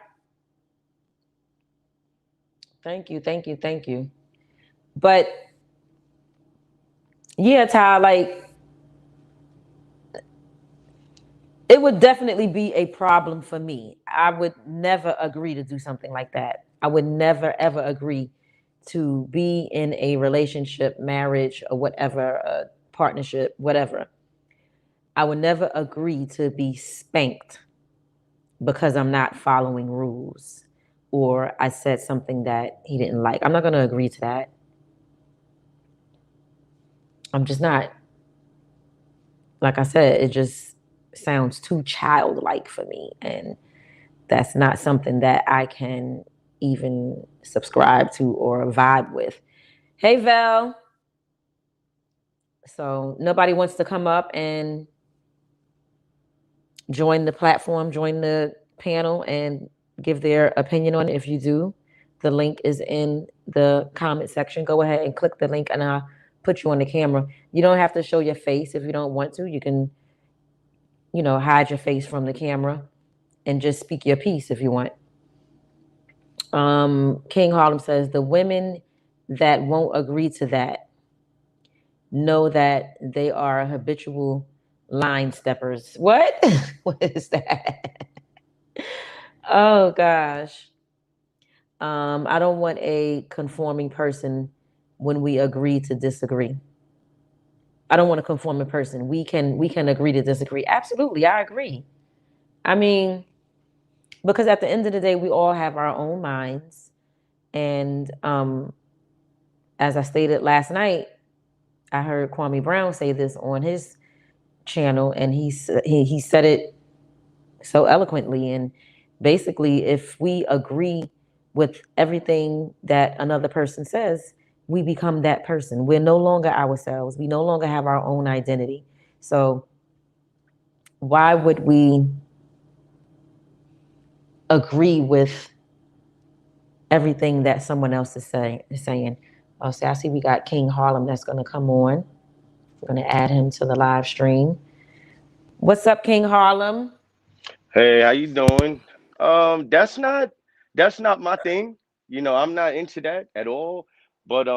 Thank you, thank you, thank you. But yeah, Ty, like, it would definitely be a problem for me. I would never agree to do something like that. I would never, ever agree to be in a relationship, marriage, or whatever, partnership, whatever. I would never agree to be spanked because I'm not following rules or I said something that he didn't like. I'm not going to agree to that. I'm just not. Like I said, it just sounds too childlike for me. And that's not something that I can even subscribe to or vibe with. Hey, Val. So nobody wants to come up and join the platform, join the panel, and give their opinion on it. If you do, the link is in the comment section. Go ahead and click the link and I'll put you on the camera. You don't have to show your face if you don't want to. You can, hide your face from the camera and just speak your piece if you want. King Harlem says, the women that won't agree to that know that they are habitual line steppers. What? What is that? Oh gosh. I don't want a conforming person when we agree to disagree. I don't want a conforming person. We can agree to disagree. Absolutely, I agree. I mean, because at the end of the day, we all have our own minds. And as I stated last night, I heard Kwame Brown say this on his channel, and he said it so eloquently. And basically, if we agree with everything that another person says, we become that person. We're no longer ourselves. We no longer have our own identity. So why would we agree with everything that someone else is saying? Oh, see, I see we got King Harlem that's going to come on. We're going to add him to the live stream. What's up, King Harlem? Hey, how you doing? That's not my thing. I'm not into that at all. But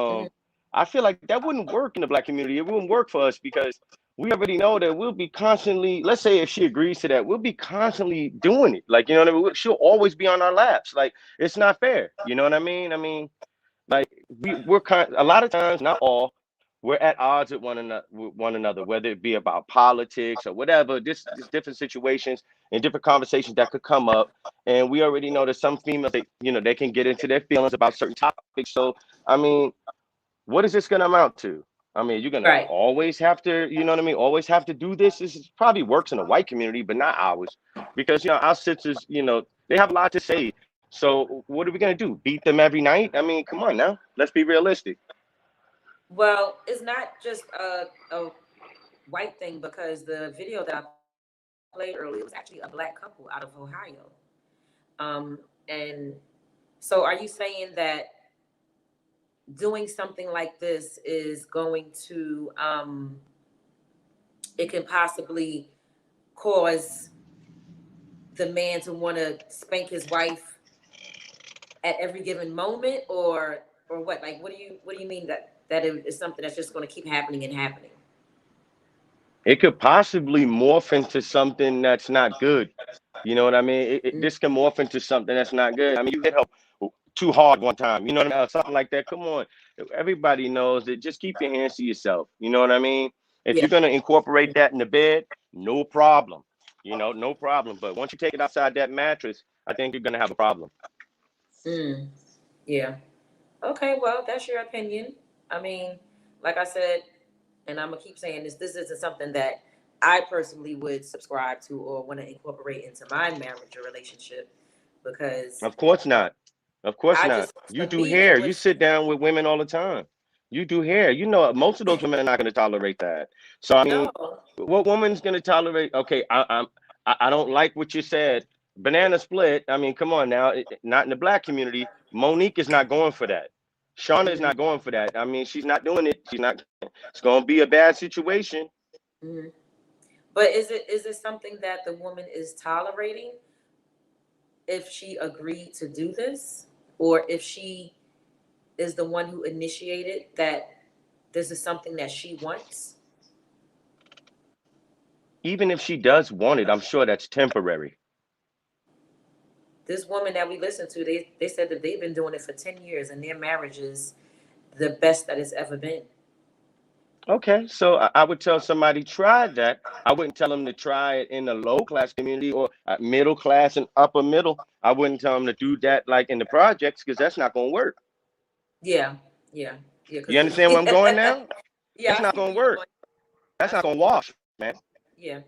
I feel like that wouldn't work in the Black community. It wouldn't work for us because we already know that we'll be constantly, let's say if she agrees to that, we'll be constantly doing it. Like, you know what I mean? She'll always be on our laps. Like, it's not fair. You know what I mean? I mean, like a lot of times, not all, we're at odds with one another, whether it be about politics or whatever. Just different situations and different conversations that could come up. And we already know that some females, they can get into their feelings about certain topics. So, I mean, what is this going to amount to? I mean, you're going to always have to, always have to do this. This probably works in the white community, but not ours. Because, our sisters, they have a lot to say. So what are we going to do? Beat them every night? I mean, come on now. Let's be realistic. Well, it's not just a white thing, because the video that I played earlier was actually a black couple out of Ohio. And so are you saying that doing something like this is going to, it can possibly cause the man to want to spank his wife at every given moment, or what? Like, what do you mean that it is something that's just going to keep happening and happening? It could possibly morph into something that's not good. You know what I mean? This can morph into something that's not good. I mean, you hit her too hard one time, you know what I mean? Something like that. Come on. Everybody knows that. Just keep your hands to yourself. You know what I mean? If you're going to incorporate that in the bed, no problem. You know, no problem. But once you take it outside that mattress, I think you're going to have a problem. Yeah. Okay, well, that's your opinion. I mean, like I said, and I'm gonna keep saying this isn't something that I personally would subscribe to or want to incorporate into my marriage or relationship, because of course not. Of course not. You do hair. You sit down with women all the time. You do hair. You know, most of those women are not going to tolerate that. So I mean, what woman's going to tolerate? Okay, I don't like what you said. Banana split. I mean, come on now. Not in the black community. Monique is not going for that. Shauna is not going for that. I mean, she's not doing it. She's not. It's going to be a bad situation. But is it something that the woman is tolerating if she agreed to do this, or if she is the one who initiated that this is something that she wants? Even if she does want it, I'm sure that's temporary. This woman that we listened to, they said that they've been doing it for 10 years and their marriage is the best that it's ever been. Okay, so I would tell somebody try that. I wouldn't tell them to try it in the low class community or middle class and upper middle. I wouldn't tell them to do that like in the projects, because that's not going to work. Yeah. You understand where I'm going now? Yeah, that's not going to work. That's not going to wash, man. Yeah.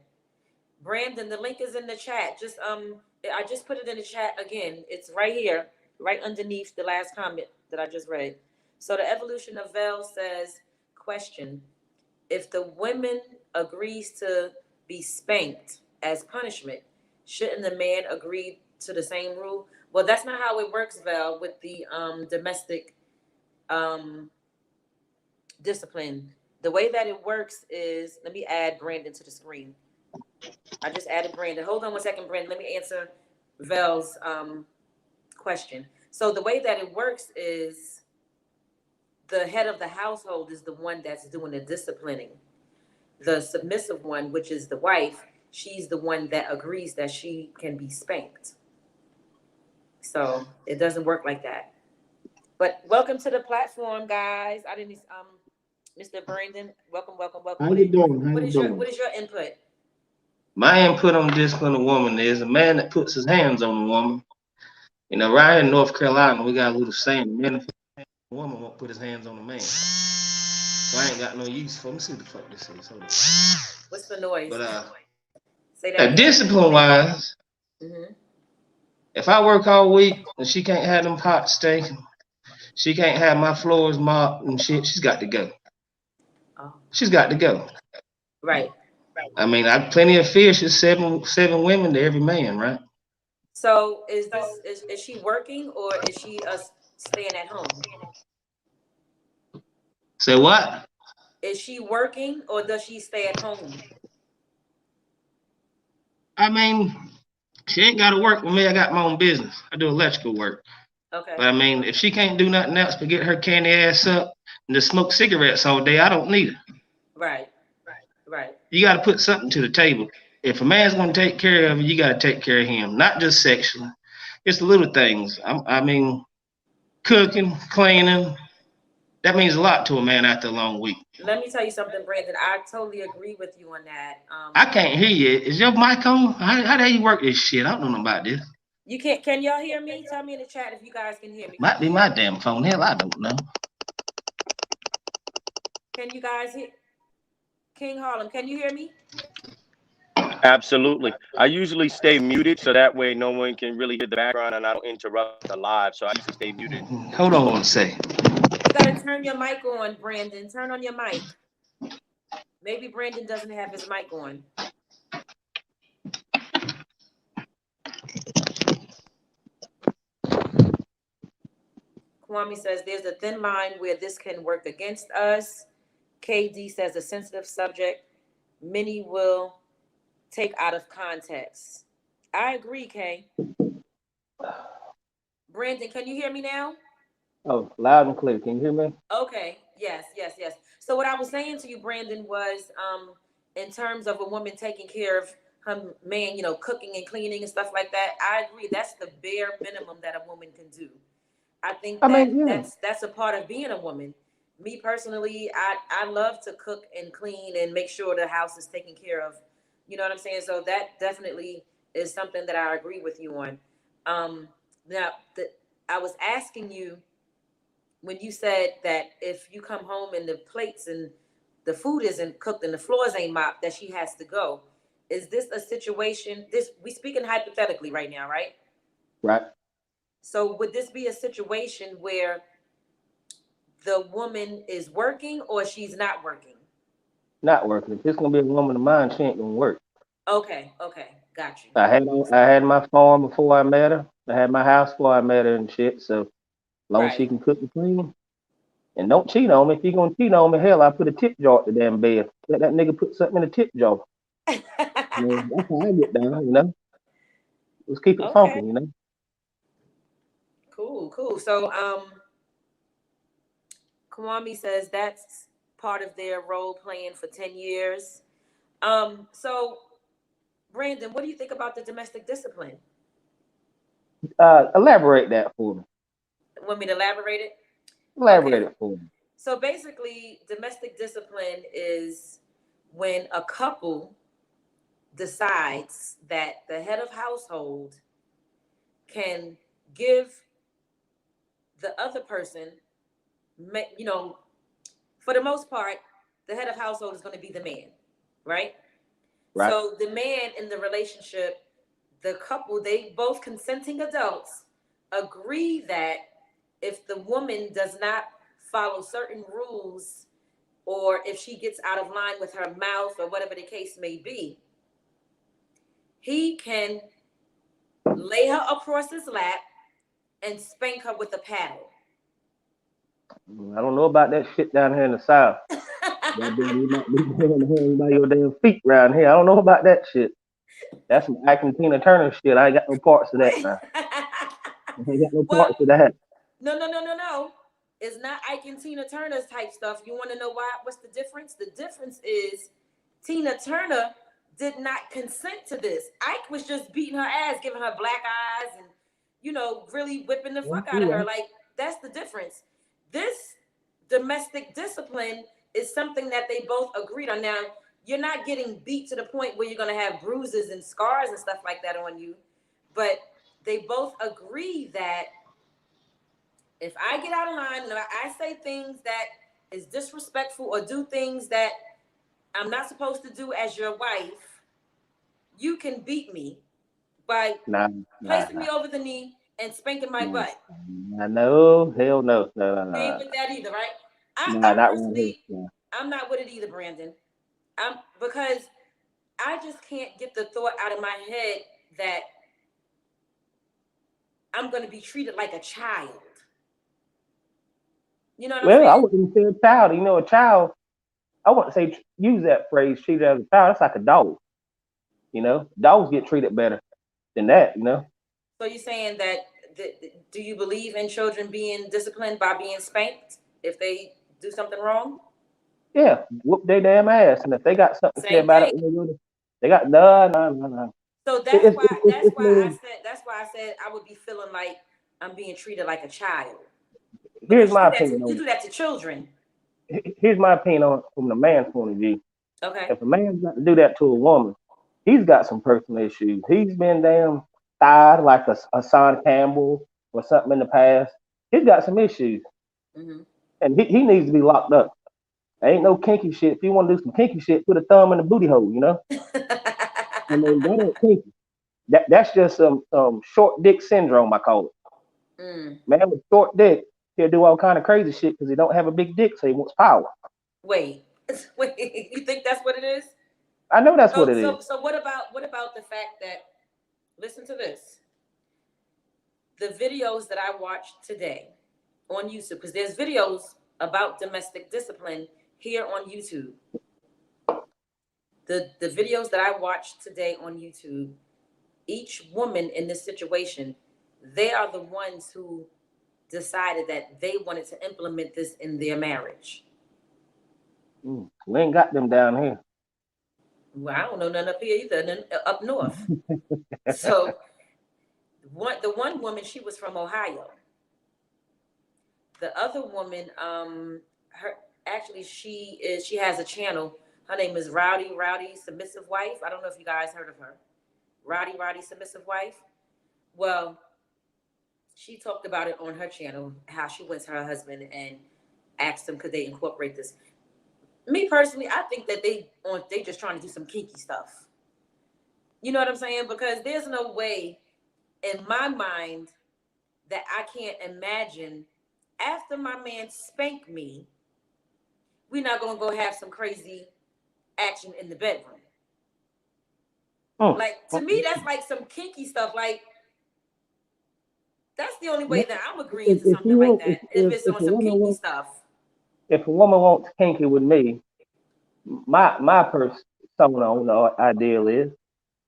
Brandon, the link is in the chat. Just I just put it in the chat again. It's right here, right underneath the last comment that I just read. So the evolution of Vel says, question: if the woman agrees to be spanked as punishment, shouldn't the man agree to the same rule? Well, that's not how it works, Vel, with the domestic discipline. The way that it works is, let me add Brandon to the screen. I just added Brandon. Hold on one second, Brandon. Let me answer Vel's question. So the way that it works is the head of the household is the one that's doing the disciplining. The submissive one, which is the wife, she's the one that agrees that she can be spanked. So it doesn't work like that. But welcome to the platform, guys. I didn't, Mr. Brandon, welcome. How you doing? What is your input? My input on discipline a woman is a man that puts his hands on a woman. You know, right here in North Carolina, we got a little saying, man, a woman won't put his hands on a man. So I ain't got no use for him. Let me see what the fuck this is. Hold on. What's the noise? But say that discipline-wise, if I work all week and she can't have them pots stinking, she can't have my floors mopped and shit, she's got to go. She's got to go. Right. I mean, I plenty of fish. Is seven women to every man, right? So is she working, or is she staying at home? Say what? Is she working, or does she stay at home? I mean, she ain't got to work with me. I got my own business. I do electrical work. Okay. But I mean, if she can't do nothing else but get her candy ass up and just smoke cigarettes all day, I don't need her. Right. You got to put something to the table. If a man's going to take care of you, you got to take care of him, not just sexually. It's the little things. I mean, cooking, cleaning, that means a lot to a man after a long week. Let me tell you something, Brandon. I totally agree with you on that. I can't hear you. Is your mic on? How do you work this shit? I don't know about this. You can't. Can y'all hear me? Tell me in the chat if you guys can hear me. Might be my damn phone. Hell, I don't know. Can you guys hear? King Harlem, can you hear me? Absolutely. I usually stay muted so that way no one can really hear the background and I don't interrupt the live. So I usually stay muted. Hold on one second. gotta turn your mic on, Brandon. Turn on your mic. Maybe Brandon doesn't have his mic on. Kwame says there's a thin line where this can work against us. KD says a sensitive subject many will take out of context. I agree, Kay. Brandon, can you hear me now? Oh, loud and clear. Can you hear me? Okay. Yes. So what I was saying to you, Brandon, was in terms of a woman taking care of her man, cooking and cleaning and stuff like that, I agree. That's the bare minimum that a woman can do. I think that's a part of being a woman. Me personally, I love to cook and clean and make sure the house is taken care of. You know what I'm saying? So that definitely is something that I agree with you on. Now, I was asking you when you said that if you come home and the plates and the food isn't cooked and the floors ain't mopped, that she has to go. Is this a situation? We speaking hypothetically right now, right? Right. So would this be a situation where the woman is working or she's not working? Not working. If it's gonna be a woman of mine, she ain't gonna work. Okay, got you. I had my farm before I met her. I had my house before I met her and shit. So as long as she can cook and clean, and don't cheat on me. If you're gonna cheat on me, hell, I put a tip jar at the damn bed. Let that nigga put something in the tip jar. That's how I get down, Let's keep it funky, Cool. So Kwame says that's part of their role playing for 10 years. So Brandon, what do you think about the domestic discipline? Elaborate that for me. Want me to elaborate it? Elaborate it for me. So basically, domestic discipline is when a couple decides that the head of household can give the other person, for the most part, the head of household is going to be the man, right? So the man in the relationship, the couple, they both consenting adults agree that if the woman does not follow certain rules, or if she gets out of line with her mouth or whatever the case may be, he can lay her across his lap and spank her with a paddle. I don't know about that shit down here in the South. You might be by your damn feet around here. I don't know about that shit. That's some Ike and Tina Turner shit. I ain't got no parts of that now. I ain't got no parts of that. No. It's not Ike and Tina Turner's type stuff. You want to know why? What's the difference? The difference is Tina Turner did not consent to this. Ike was just beating her ass, giving her black eyes and, really whipping the fuck out of her. Like, that's the difference. This domestic discipline is something that they both agreed on. Now, you're not getting beat to the point where you're going to have bruises and scars and stuff like that on you. But they both agree that if I get out of line and I say things that is disrespectful or do things that I'm not supposed to do as your wife, you can beat me by placing me over the knee and spanking my butt. No, hell no. You ain't with that either, right? I'm not with it either, Brandon. Because I just can't get the thought out of my head that I'm going to be treated like a child. You know what I'm saying? I wouldn't say a child. A child, I wouldn't say use that phrase, treated as a child. That's like a dog. Dogs get treated better than that, So you're saying that, do you believe in children being disciplined by being spanked if they do something wrong? Yeah, whoop their damn ass. And if they got something to say about it, they got no. So that's why I said I would be feeling like I'm being treated like a child. Here's my opinion. You do that to children. Here's my opinion from the man's point of view. Okay. If a man's got to do that to a woman, he's got some personal issues. He's been damn thied like a Son Campbell or something in the past. He's got some issues. Mm-hmm. And he needs to be locked up. There ain't no kinky shit. If you want to do some kinky shit, put a thumb in the booty hole, that ain't kinky. That's just some short dick syndrome, I call it. Man with short dick He'll do all kind of crazy shit because he don't have a big dick, so he wants power. Wait, you think that's what it is? I know that's what it is. So what about the fact that, listen to this, the videos that I watched today on YouTube, because there's videos about domestic discipline here on YouTube. The videos that I watched today on YouTube, each woman in this situation, they are the ones who decided that they wanted to implement this in their marriage. We ain't got them down here. Well, I don't know none up here either, up north. So the one woman, she was from Ohio. The other woman, she has a channel. Her name is Rowdy Submissive Wife. I don't know if you guys heard of her. Rowdy Submissive Wife. Well, she talked about it on her channel, how she went to her husband and asked him could they incorporate this. Me personally, I think that they just trying to do some kinky stuff. You know what I'm saying? Because there's no way in my mind that I can't imagine after my man spanked me, we're not gonna go have some crazy action in the bedroom. Like, to me, that's like some kinky stuff. Like, that's the only way that I'm agreeing to something like that. If it's on some kinky stuff. If a woman wants kinky with me, my persona ideal is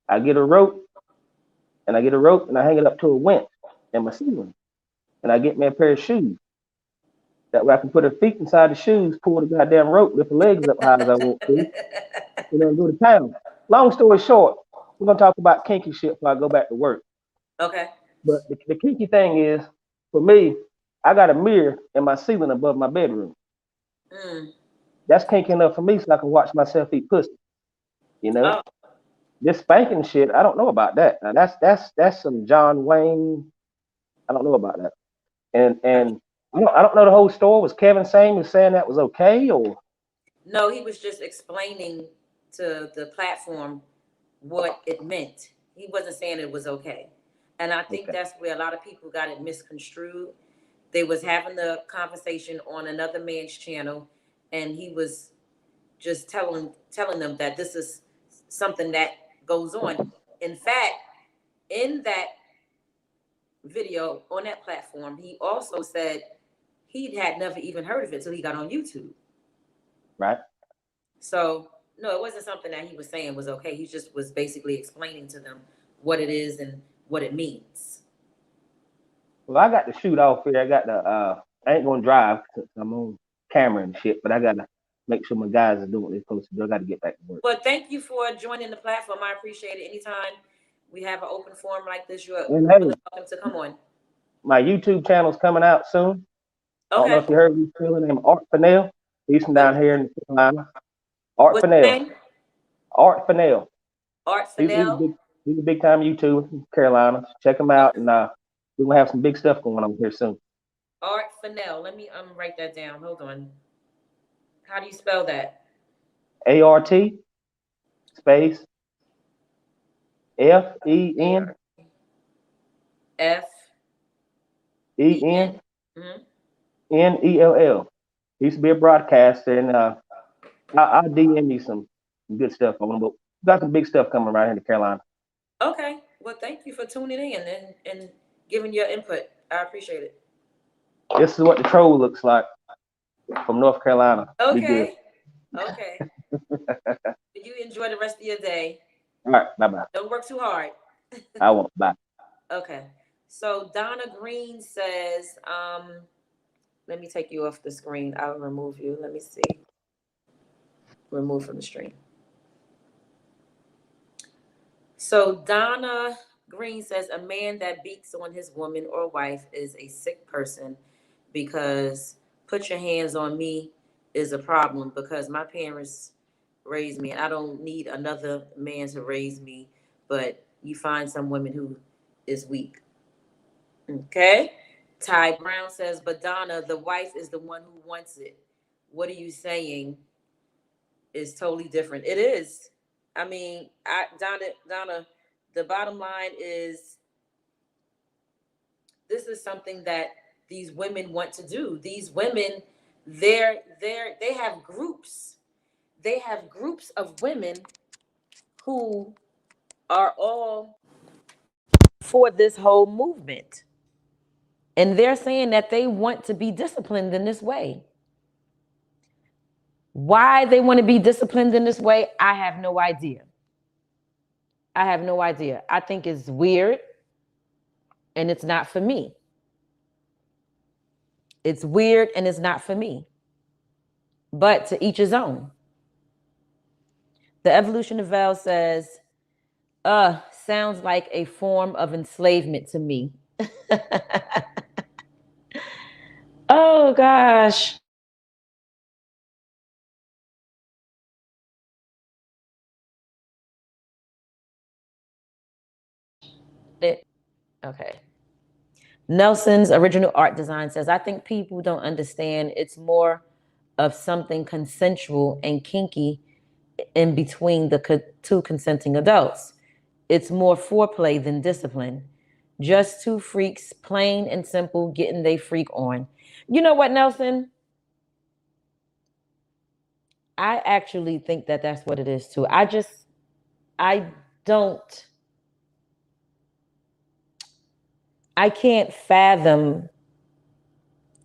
I get a rope and I hang it up to a winch in my ceiling. And I get me a pair of shoes. That way I can put her feet inside the shoes, pull the goddamn rope, lift her legs up high as I want to, go to town. Long story short, we're gonna talk about kinky shit before I go back to work. Okay. But the kinky thing is, for me, I got a mirror in my ceiling above my bedroom. That's kinky enough for me so I can watch myself eat pussy. This spanking shit, I don't know about that. Now that's some John Wayne. I don't know about that. And I don't know the whole story. Was Kevin saying that was okay, or? No, he was just explaining to the platform what it meant. He wasn't saying it was okay. And I think that's where a lot of people got it misconstrued. They was having the conversation on another man's channel, and he was just telling them that this is something that goes on. In fact, in that video on that platform, he also said he had never even heard of it until he got on YouTube. Right. So, no, it wasn't something that he was saying was okay. He just was basically explaining to them what it is and what it means. Well, I got to shoot off here. I got to, I ain't going to drive because I'm on camera and shit, but I got to make sure my guys are doing what they're supposed to do. I got to get back to work. But thank you for joining the platform. I appreciate it. Anytime we have an open forum like this, you're welcome to come on. My YouTube channel's coming out soon. Okay. I don't know if you heard of this fella named Art Fennell. He's from down here in Carolina. Art Fennell. Art Fennell. Art Fennell. He's a big time YouTuber from Carolina. Check him out, and we're gonna have some big stuff going on here soon. Art Fennell. Let me write that down. Hold on. How do you spell that? ART space FEN FEN NELL. He used to be a broadcaster, and I'll DM you some good stuff on him. But we got some big stuff coming right here in Carolina. Okay. Well, thank you for tuning in and giving your input. I appreciate it. This is what the troll looks like from North Carolina. Okay. Okay. You enjoy the rest of your day. All right. Bye-bye. Don't work too hard. I won't. Bye. Okay. So Donna Green says, let me take you off the screen. I'll remove you. Let me see. Remove from the stream. So Donna Green says a man that beats on his woman or wife is a sick person because put your hands on me is a problem because my parents raised me and I don't need another man to raise me, but you find some women who is weak. Okay. Ty Brown says, but Donna, the wife is the one who wants it. What are you saying? Is totally different. It is. I mean, Donna, the bottom line is this is something that these women want to do. These women, they have groups. They have groups of women who are all for this whole movement. And they're saying that they want to be disciplined in this way. Why they want to be disciplined in this way, I have no idea. I have no idea. I think it's weird, and it's not for me. It's weird, and it's not for me. But to each his own. The Evolution of Vel says, sounds like a form of enslavement to me. Oh, gosh. Okay. Nelson's Original Art Design says, I think people don't understand it's more of something consensual and kinky in between the two consenting adults. It's more foreplay than discipline. Just two freaks, plain and simple, getting they freak on. You know what, Nelson? I actually think that that's what it is too. I can't fathom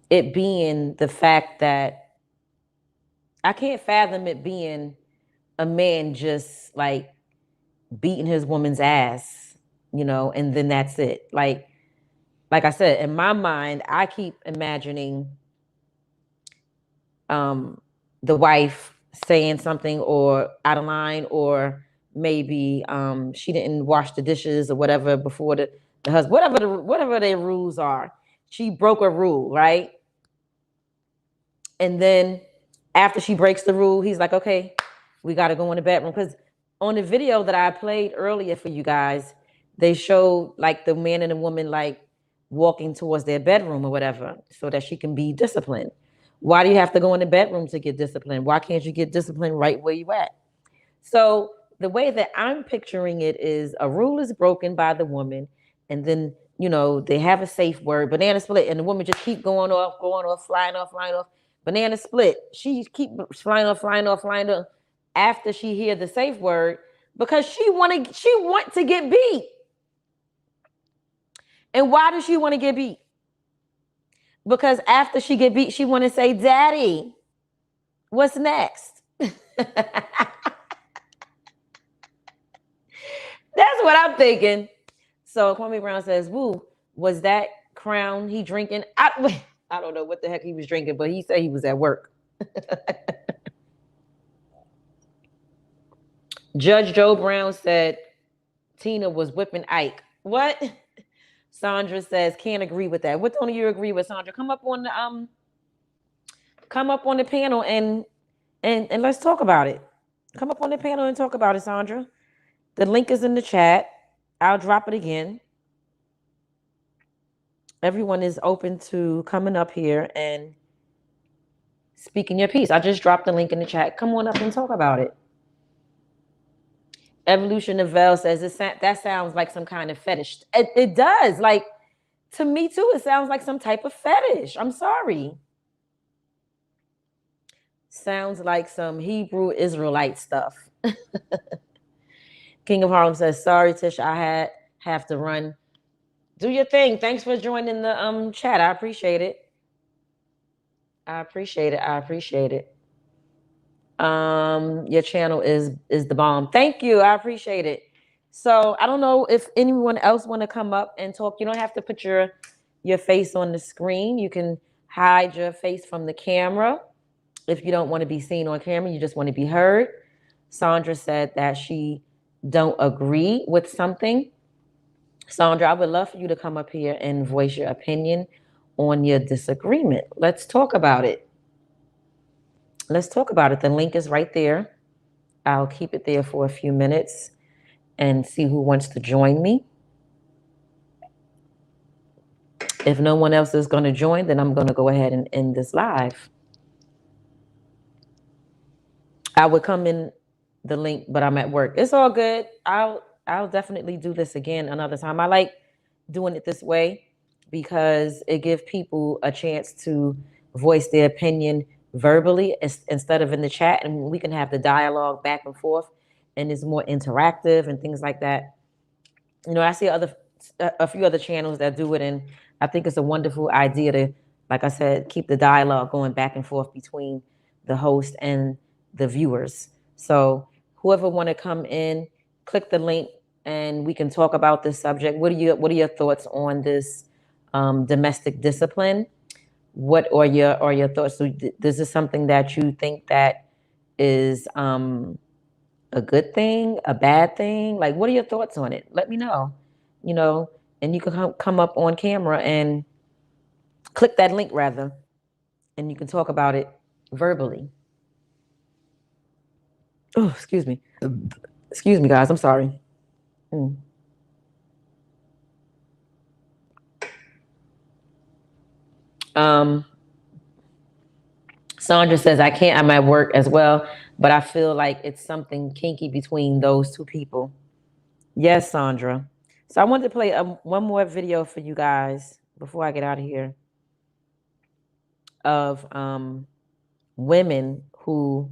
it being the fact that I can't fathom it being a man just like beating his woman's ass, you know, and then that's it. Like I said, in my mind, I keep imagining the wife saying something or out of line, or maybe she didn't wash the dishes or whatever before the husband, whatever their rules are. She broke a rule, right? And then after she breaks the rule, he's like, okay, we got to go in the bedroom. Because on the video that I played earlier for you guys, they showed like the man and the woman like walking towards their bedroom or whatever so that she can be disciplined. Why do you have to go in the bedroom to get disciplined? Why can't you get disciplined right where you at? So the way that I'm picturing it is a rule is broken by the woman, and then, you know, they have a safe word, banana split, and the woman just keep going off, flying off. Banana split. She keep flying off after she hear the safe word because she want to get beat. And why does she want to get beat? Because after she get beat, she want to say, Daddy, what's next? That's what I'm thinking. So Kwame Brown says, woo, was that Crown he drinking? I don't know what the heck he was drinking, but he said he was at work. Judge Joe Brown said Tina was whipping Ike. What? Sandra says, can't agree with that. What don't you agree with, Sandra? Come up on the panel and let's talk about it. Come up on the panel and talk about it, Sandra. The link is in the chat. I'll drop it again. Everyone is open to coming up here and speaking your piece. I just dropped the link in the chat. Come on up and talk about it. Evolution of Vel says that sounds like some kind of fetish. It does. Like, to me too, it sounds like some type of fetish. I'm sorry. Sounds like some Hebrew Israelite stuff. King of Harlem says, sorry, Tish, I have to run. Do your thing. Thanks for joining the chat. I appreciate it. Your channel is the bomb. Thank you. I appreciate it. So I don't know if anyone else want to come up and talk. You don't have to put your face on the screen. You can hide your face from the camera if you don't want to be seen on camera. You just want to be heard. Sandra said that she don't agree with something. Sandra, I would love for you to come up here and voice your opinion on your disagreement. Let's talk about it. The link is right there. I'll keep it there for a few minutes and see who wants to join me. If no one else is going to join, then I'm going to go ahead and end this live. I would come in the link, but I'm at work. It's all good. I'll definitely do this again another time. I like doing it this way because it gives people a chance to voice their opinion verbally instead of in the chat, and we can have the dialogue back and forth, and it's more interactive and things like that. You know, I see a few other channels that do it, and I think it's a wonderful idea to, like I said, keep the dialogue going back and forth between the host and the viewers. So whoever want to come in, click the link and we can talk about this subject. What are your thoughts on this domestic discipline? What are your thoughts? So this is something that you think that is a good thing, a bad thing? Like, what are your thoughts on it? Let me know, you know, and you can come up on camera and click that link rather, and you can talk about it verbally. Oh, excuse me. Excuse me, guys. I'm sorry. Sandra says, I can't, I'm at work as well, but I feel like it's something kinky between those two people. Yes, Sandra. So I wanted to play one more video for you guys before I get out of here of women who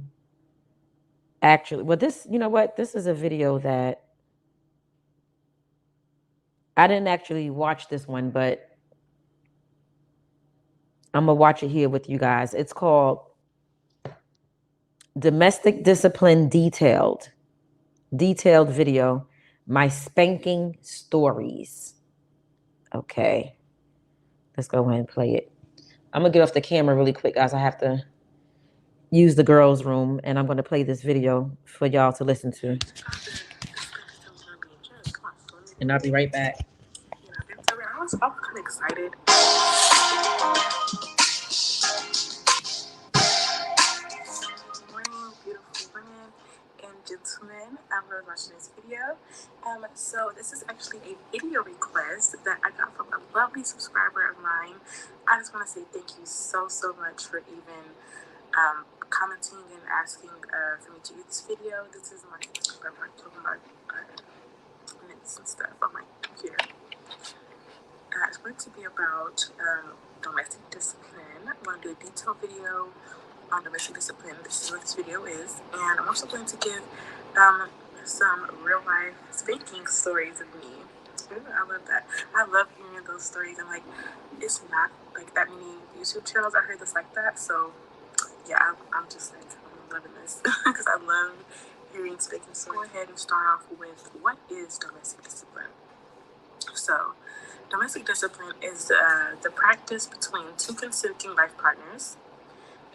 actually, well, this, you know what? This is a video that I didn't actually watch this one, but I'm going to watch it here with you guys. It's called Domestic Discipline Detailed video, My Spanking Stories. Okay. Let's go ahead and play it. I'm going to get off the camera really quick, guys. I have to use the girls' room, and I'm going to play this video for y'all to listen to. And I'll be right back. I was kind of excited. Morning, beautiful women and gentlemen. I'm really watching this video. So this is actually a video request that I got from a lovely subscriber of mine. I just want to say thank you so much for even commenting and asking for me to do this video. This is my subscriber. I'm talking about minutes and stuff on my computer. It's going to be about domestic discipline. I'm going to do a detailed video on domestic discipline. This is what this video is. And I'm also going to give some real life spanking stories of me. Ooh, I love that. I love hearing those stories. And like, it's not like that many YouTube channels I heard that's like that. So yeah, I'm just like, I'm loving this because I love hearing spanking stories. Go ahead and start off with, what is domestic discipline? So domestic discipline is the practice between two consenting life partners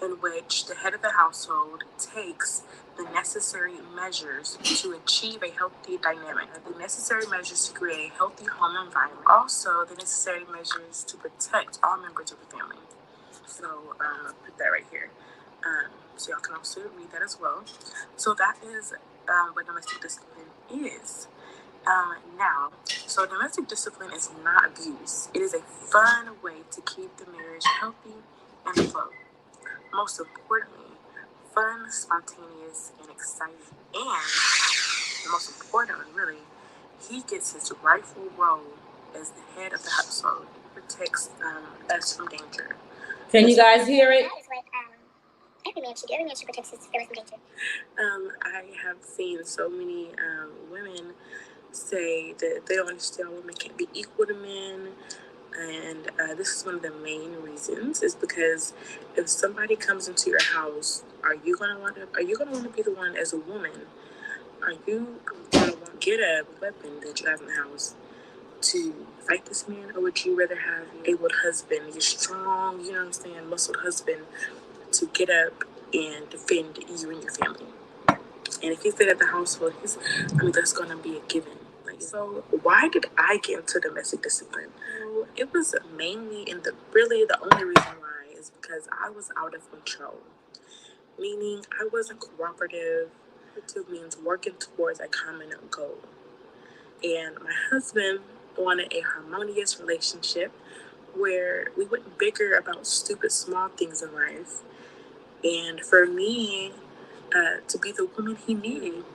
in which the head of the household takes the necessary measures to achieve a healthy dynamic, the necessary measures to create a healthy home environment, also the necessary measures to protect all members of the family. So I'll put that right here. So y'all can also read that as well. So that is what domestic discipline is. Now, so domestic discipline is not abuse. It is a fun way to keep the marriage healthy and afloat. Most importantly, fun, spontaneous, and exciting. And most importantly, really, he gets his rightful role as the head of the household. Protects us from danger. Can you guys hear it? Every man should protect his family from danger. I have seen so many women say that they don't understand women can't be equal to men, and this is one of the main reasons, is because if somebody comes into your house, are you gonna want to be the one as a woman? Are you gonna want to get a weapon that you have in the house to fight this man, or would you rather have an able husband, your strong, you know what I'm saying, muscled husband, to get up and defend you and your family? And if he's at the household, that's gonna be a given. So why did I get into domestic discipline? Well, it was mainly the only reason why is because I was out of control. Meaning I wasn't cooperative. It means working towards a common goal. And my husband wanted a harmonious relationship where we wouldn't bicker about stupid small things in life. And for me to be the woman he needed,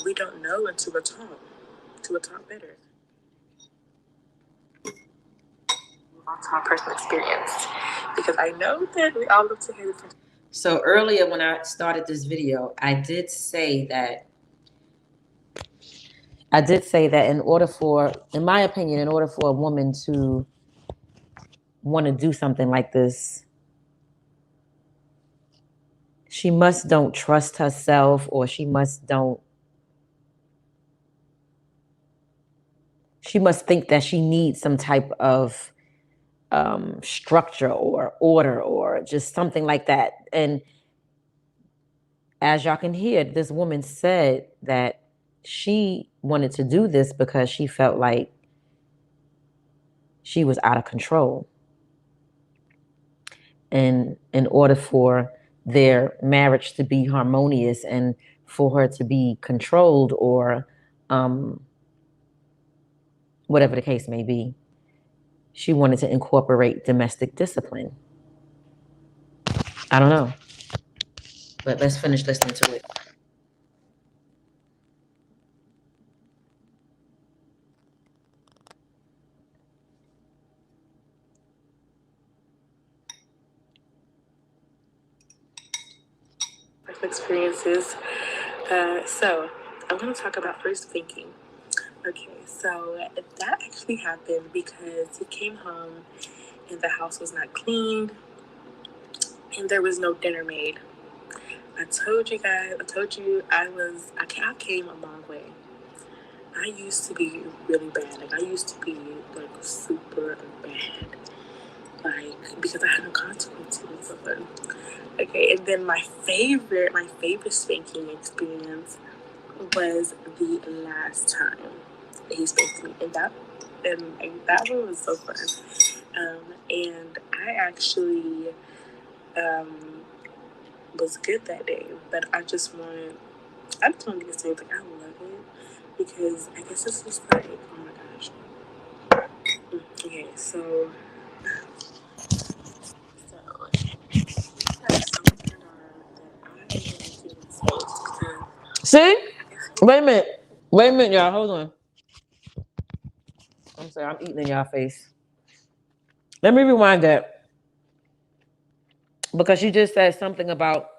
we don't know until we're taught better. to my personal experience, because I know that we all look to hear different. So earlier when I started this video, I did say that in order for, in my opinion, in order for a woman to want to do something like this, she must don't trust herself, or she must think that she needs some type of structure or order or just something like that. And as y'all can hear, this woman said that she wanted to do this because she felt like she was out of control. And in order for their marriage to be harmonious and for her to be controlled, or whatever the case may be, she wanted to incorporate domestic discipline. I don't know. But let's finish listening to it. Experiences. So I'm going to talk about first thinking. Okay, so that actually happened because he came home and the house was not cleaned and there was no dinner made. I told you I came a long way. I used to be really bad. Like, I used to be like super bad. Like, because I had no consequences. Okay, and then my favorite spanking experience was the last time he spanked me, and that one was so fun. And I actually was good that day, but I just wanted to get something. Like, I love it because I guess this is like, oh my gosh. Okay, so. See? Wait a minute, y'all. Hold on. I'm sorry, I'm eating in y'all face. Let me rewind that. Because she just said something about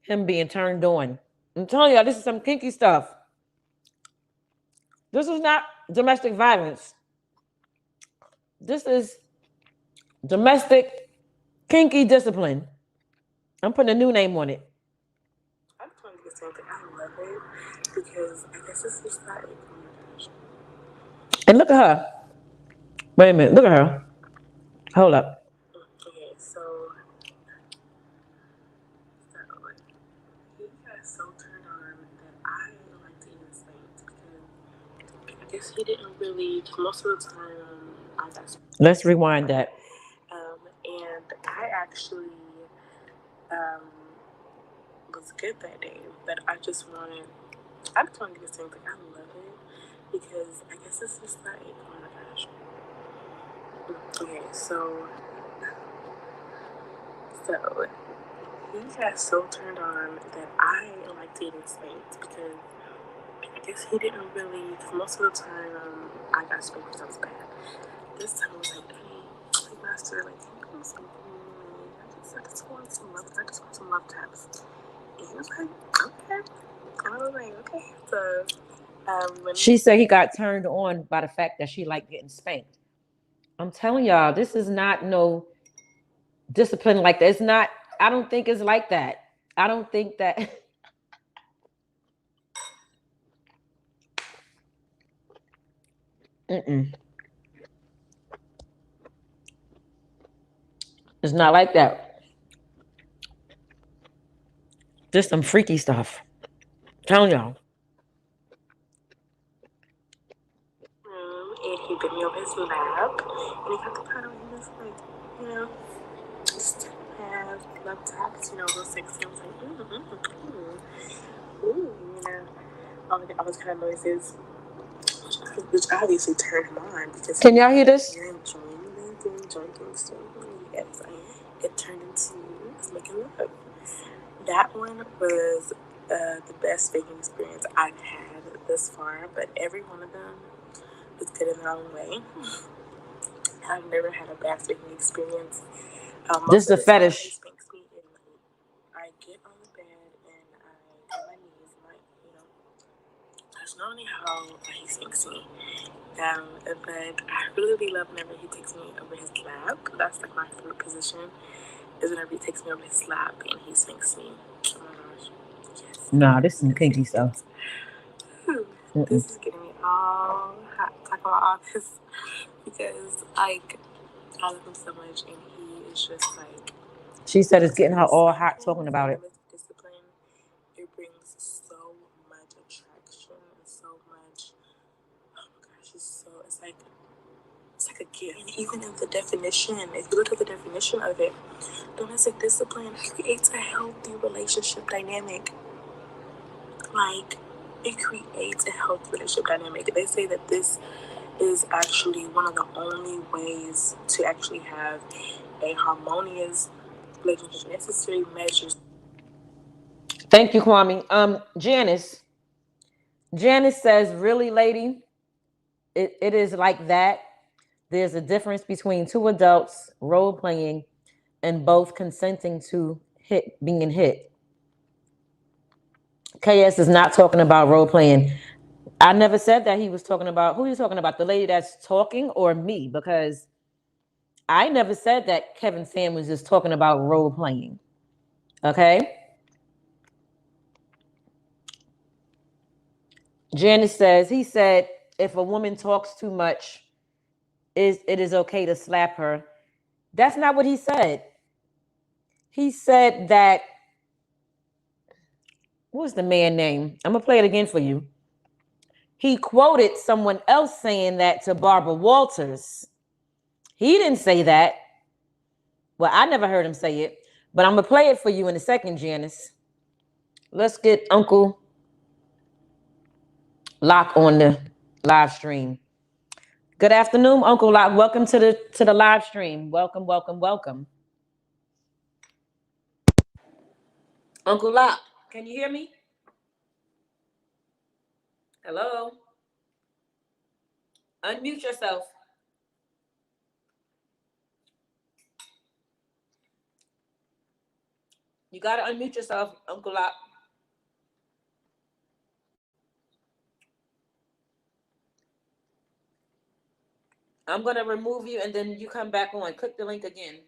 him being turned on. I'm telling y'all, this is some kinky stuff. This is not domestic violence. This is domestic kinky discipline. I'm putting a new name on it. I'm trying to get something. I love it because I guess this is like, oh my gosh. And look at her. Wait a minute. Look at her. Hold up. Okay, so he got so turned on that I like to even spanked because I guess he didn't really, most of the time, I got. Let's rewind that. And I actually was good that day, but I just wanted to get something. I love it because I guess this is like, oh my gosh. Okay, so he got so turned on that I like dating spanked because I guess he didn't really, most of the time, I got spanked because I was bad. This time I was like, hey, master, like, can you come spank me? I just want some love taps. And he was like, okay. I was like, okay. So, she said he got turned on by the fact that she liked getting spanked. I'm telling y'all, this is not no discipline like that. It's not, I don't think it's like that. I don't think that. It's not like that. Just some freaky stuff. I'm telling y'all. And he bit me on his lap, and he got the part of him just like, just have love taps, those sexy. I was like, all those kind of noises, which obviously turned him on because. Can y'all hear this? Yes, it turned into us making love. That one was the best baking experience I've had thus far, but every one of them was good in their own way. I've never had a bad spanking experience. This is a fetish. He spanks me and I get on the bed and I go on my knees and that's not only how he spanks me. But I really love whenever he takes me over his lap. That's like my favorite position. Is whenever he takes me over his lap and he spanks me. Oh my gosh. Yes. Nah, this is some kinky stuff. This is getting me all hot talking about all this because like I love him so much and he is just like. She said it's getting her all hot talking about it. Discipline. It brings so much attraction and so much. Oh my gosh, it's like a gift. And even in the definition, if you look at the definition of it, domestic discipline creates a healthy relationship dynamic. Like, it creates a healthy relationship dynamic. They say that this is actually one of the only ways to actually have a harmonious relationship. Necessary measures. Thank you, Kwame. Janice says, really, lady, it is like that. There's a difference between two adults role playing and both consenting to being hit. KS is not talking about role playing. I never said that he was talking about. Who are you talking about? The lady that's talking or me? Because I never said that Kevin Samuels is talking about role playing. Okay. Janice says, he said, if a woman talks too much, it is okay to slap her. That's not what he said. He said that, what's the man name? I'm going to play it again for you. He quoted someone else saying that to Barbara Walters. He didn't say that. Well, I never heard him say it, but I'm going to play it for you in a second, Janice. Let's get Uncle Locke on the live stream. Good afternoon, Uncle Locke. Welcome to the live stream. Welcome, welcome, welcome. Uncle Locke, can you hear me? Hello? Unmute yourself. You got to unmute yourself, Uncle Locke. I'm going to remove you and then you come back on. Click the link again.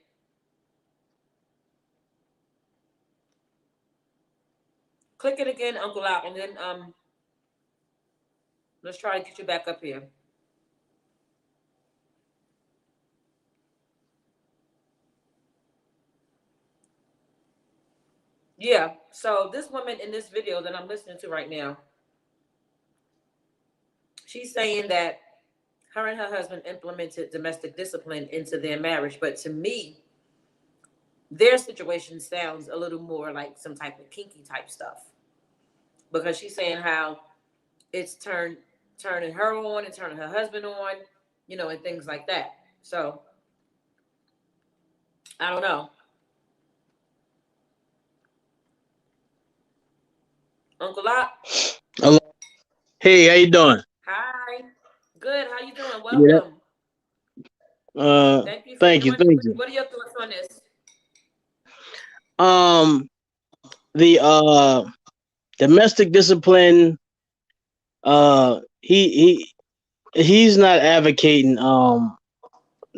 Click it again, Uncle Locke, and then let's try to get you back up here. Yeah, so this woman in this video that I'm listening to right now, she's saying that her and her husband implemented domestic discipline into their marriage. But to me, their situation sounds a little more like some type of kinky type stuff. Because she's saying how it's turning her on and turning her husband on, you know, and things like that. So, I don't know. Uncle Locke? Hello. Hey, how you doing? Hi. Good. How you doing? Welcome. Thank you. What are your thoughts on this? The domestic discipline, he's not advocating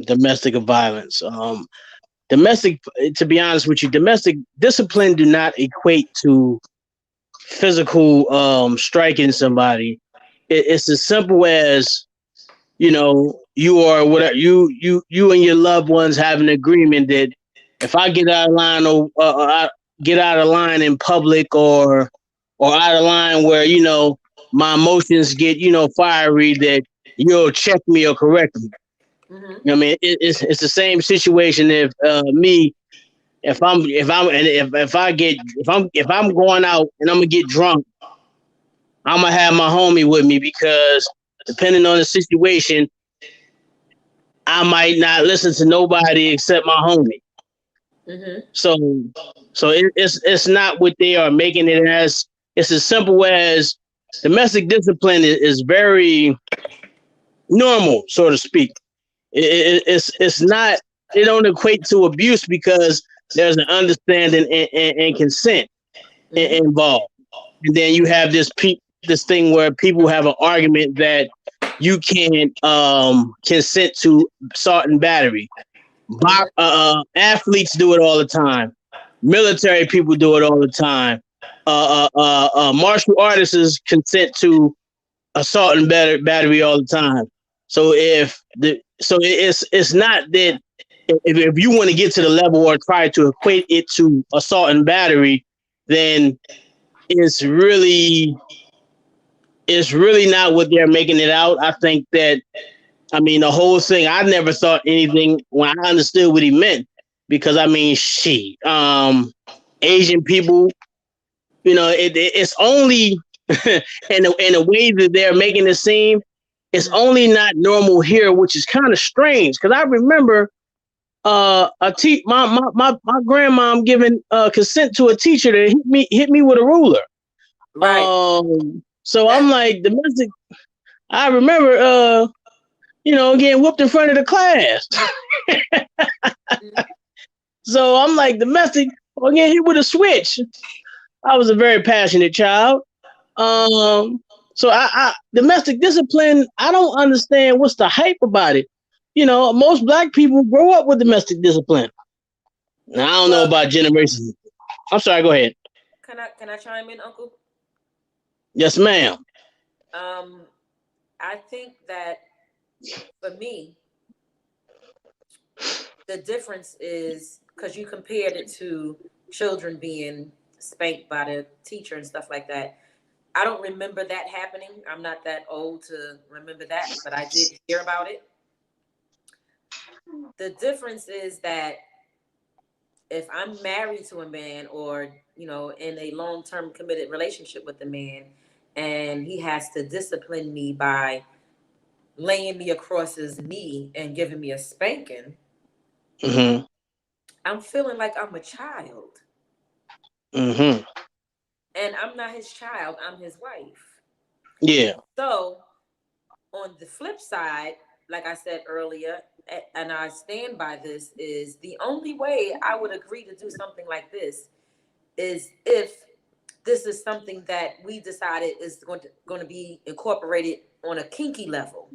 domestic violence. To be honest with you, domestic discipline do not equate to physical striking somebody. It's as simple as, you know, you are whatever you and your loved ones have an agreement that if I get out of line or get out of line in public or out of line where, you know, my emotions get, you know, fiery, that you'll check me or correct me. Mm-hmm. You know, I mean, it's the same situation if if I'm going out and I'm gonna get drunk, I'm gonna have my homie with me, because depending on the situation, I might not listen to nobody except my homie. Mm-hmm. So it's not what they are making it as. It's as simple as domestic discipline is very normal, so to speak. It's not. It don't equate to abuse because there's an understanding and consent involved. And then you have this thing where people have an argument that you can't consent to assault and battery. Athletes do it all the time. Military people do it all the time. Martial artists consent to assault and battery all the time. So it's not that if you want to get to the level or try to equate it to assault and battery, then it's really not what they're making it out. I think that, I mean, the whole thing, I never thought anything when I understood what he meant, because I mean, Asian people, you know, it's only in the way that they're making it seem, it's only not normal here, which is kind of strange. Because I remember my grandmom giving consent to a teacher to hit me with a ruler. Right. So I'm like, domestic. I remember, getting whooped in front of the class. So I'm like, domestic, or getting hit with a switch. I was a very passionate child. So I domestic discipline, I don't understand what's the hype about it. You know, most Black people grow up with domestic discipline. Now, I don't know about generations. I'm sorry, go ahead. Can I chime in, Uncle? Yes, ma'am. I think that for me, the difference is because you compared it to children being spanked by the teacher and stuff like that. I don't remember that happening. I'm not that old to remember that, but I did hear about it. The difference is that if I'm married to a man or, in a long-term committed relationship with a man, and he has to discipline me by laying me across his knee and giving me a spanking, I'm feeling like I'm a child. And I'm not his child, I'm his wife. Yeah. So on the flip side, like I said earlier, and I stand by this, is the only way I would agree to do something like this is if this is something that we decided is going to be incorporated on a kinky level.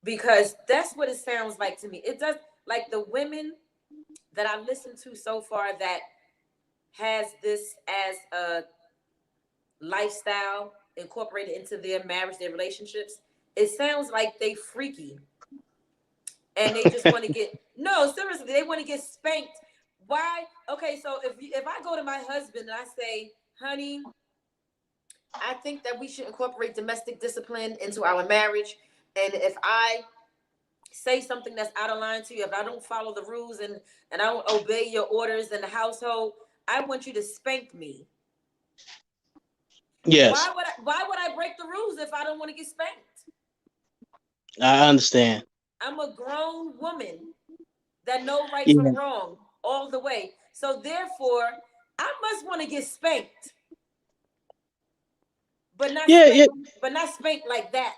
Because that's what it sounds like to me. It does, like the women that I listened to so far that has this as a lifestyle incorporated into their marriage, their relationships, it sounds like they freaky. And they just want to get, no, seriously, they want to get spanked. Why? Okay, so if I go to my husband and I say, honey, I think that we should incorporate domestic discipline into our marriage. And if I say something that's out of line to you, if I don't follow the rules and I don't obey your orders in the household, I want you to spank me. Yes. Why would I break the rules if I don't want to get spanked? I understand. I'm a grown woman that know right from wrong all the way. So therefore, I must want to get spanked. But not spanked like that.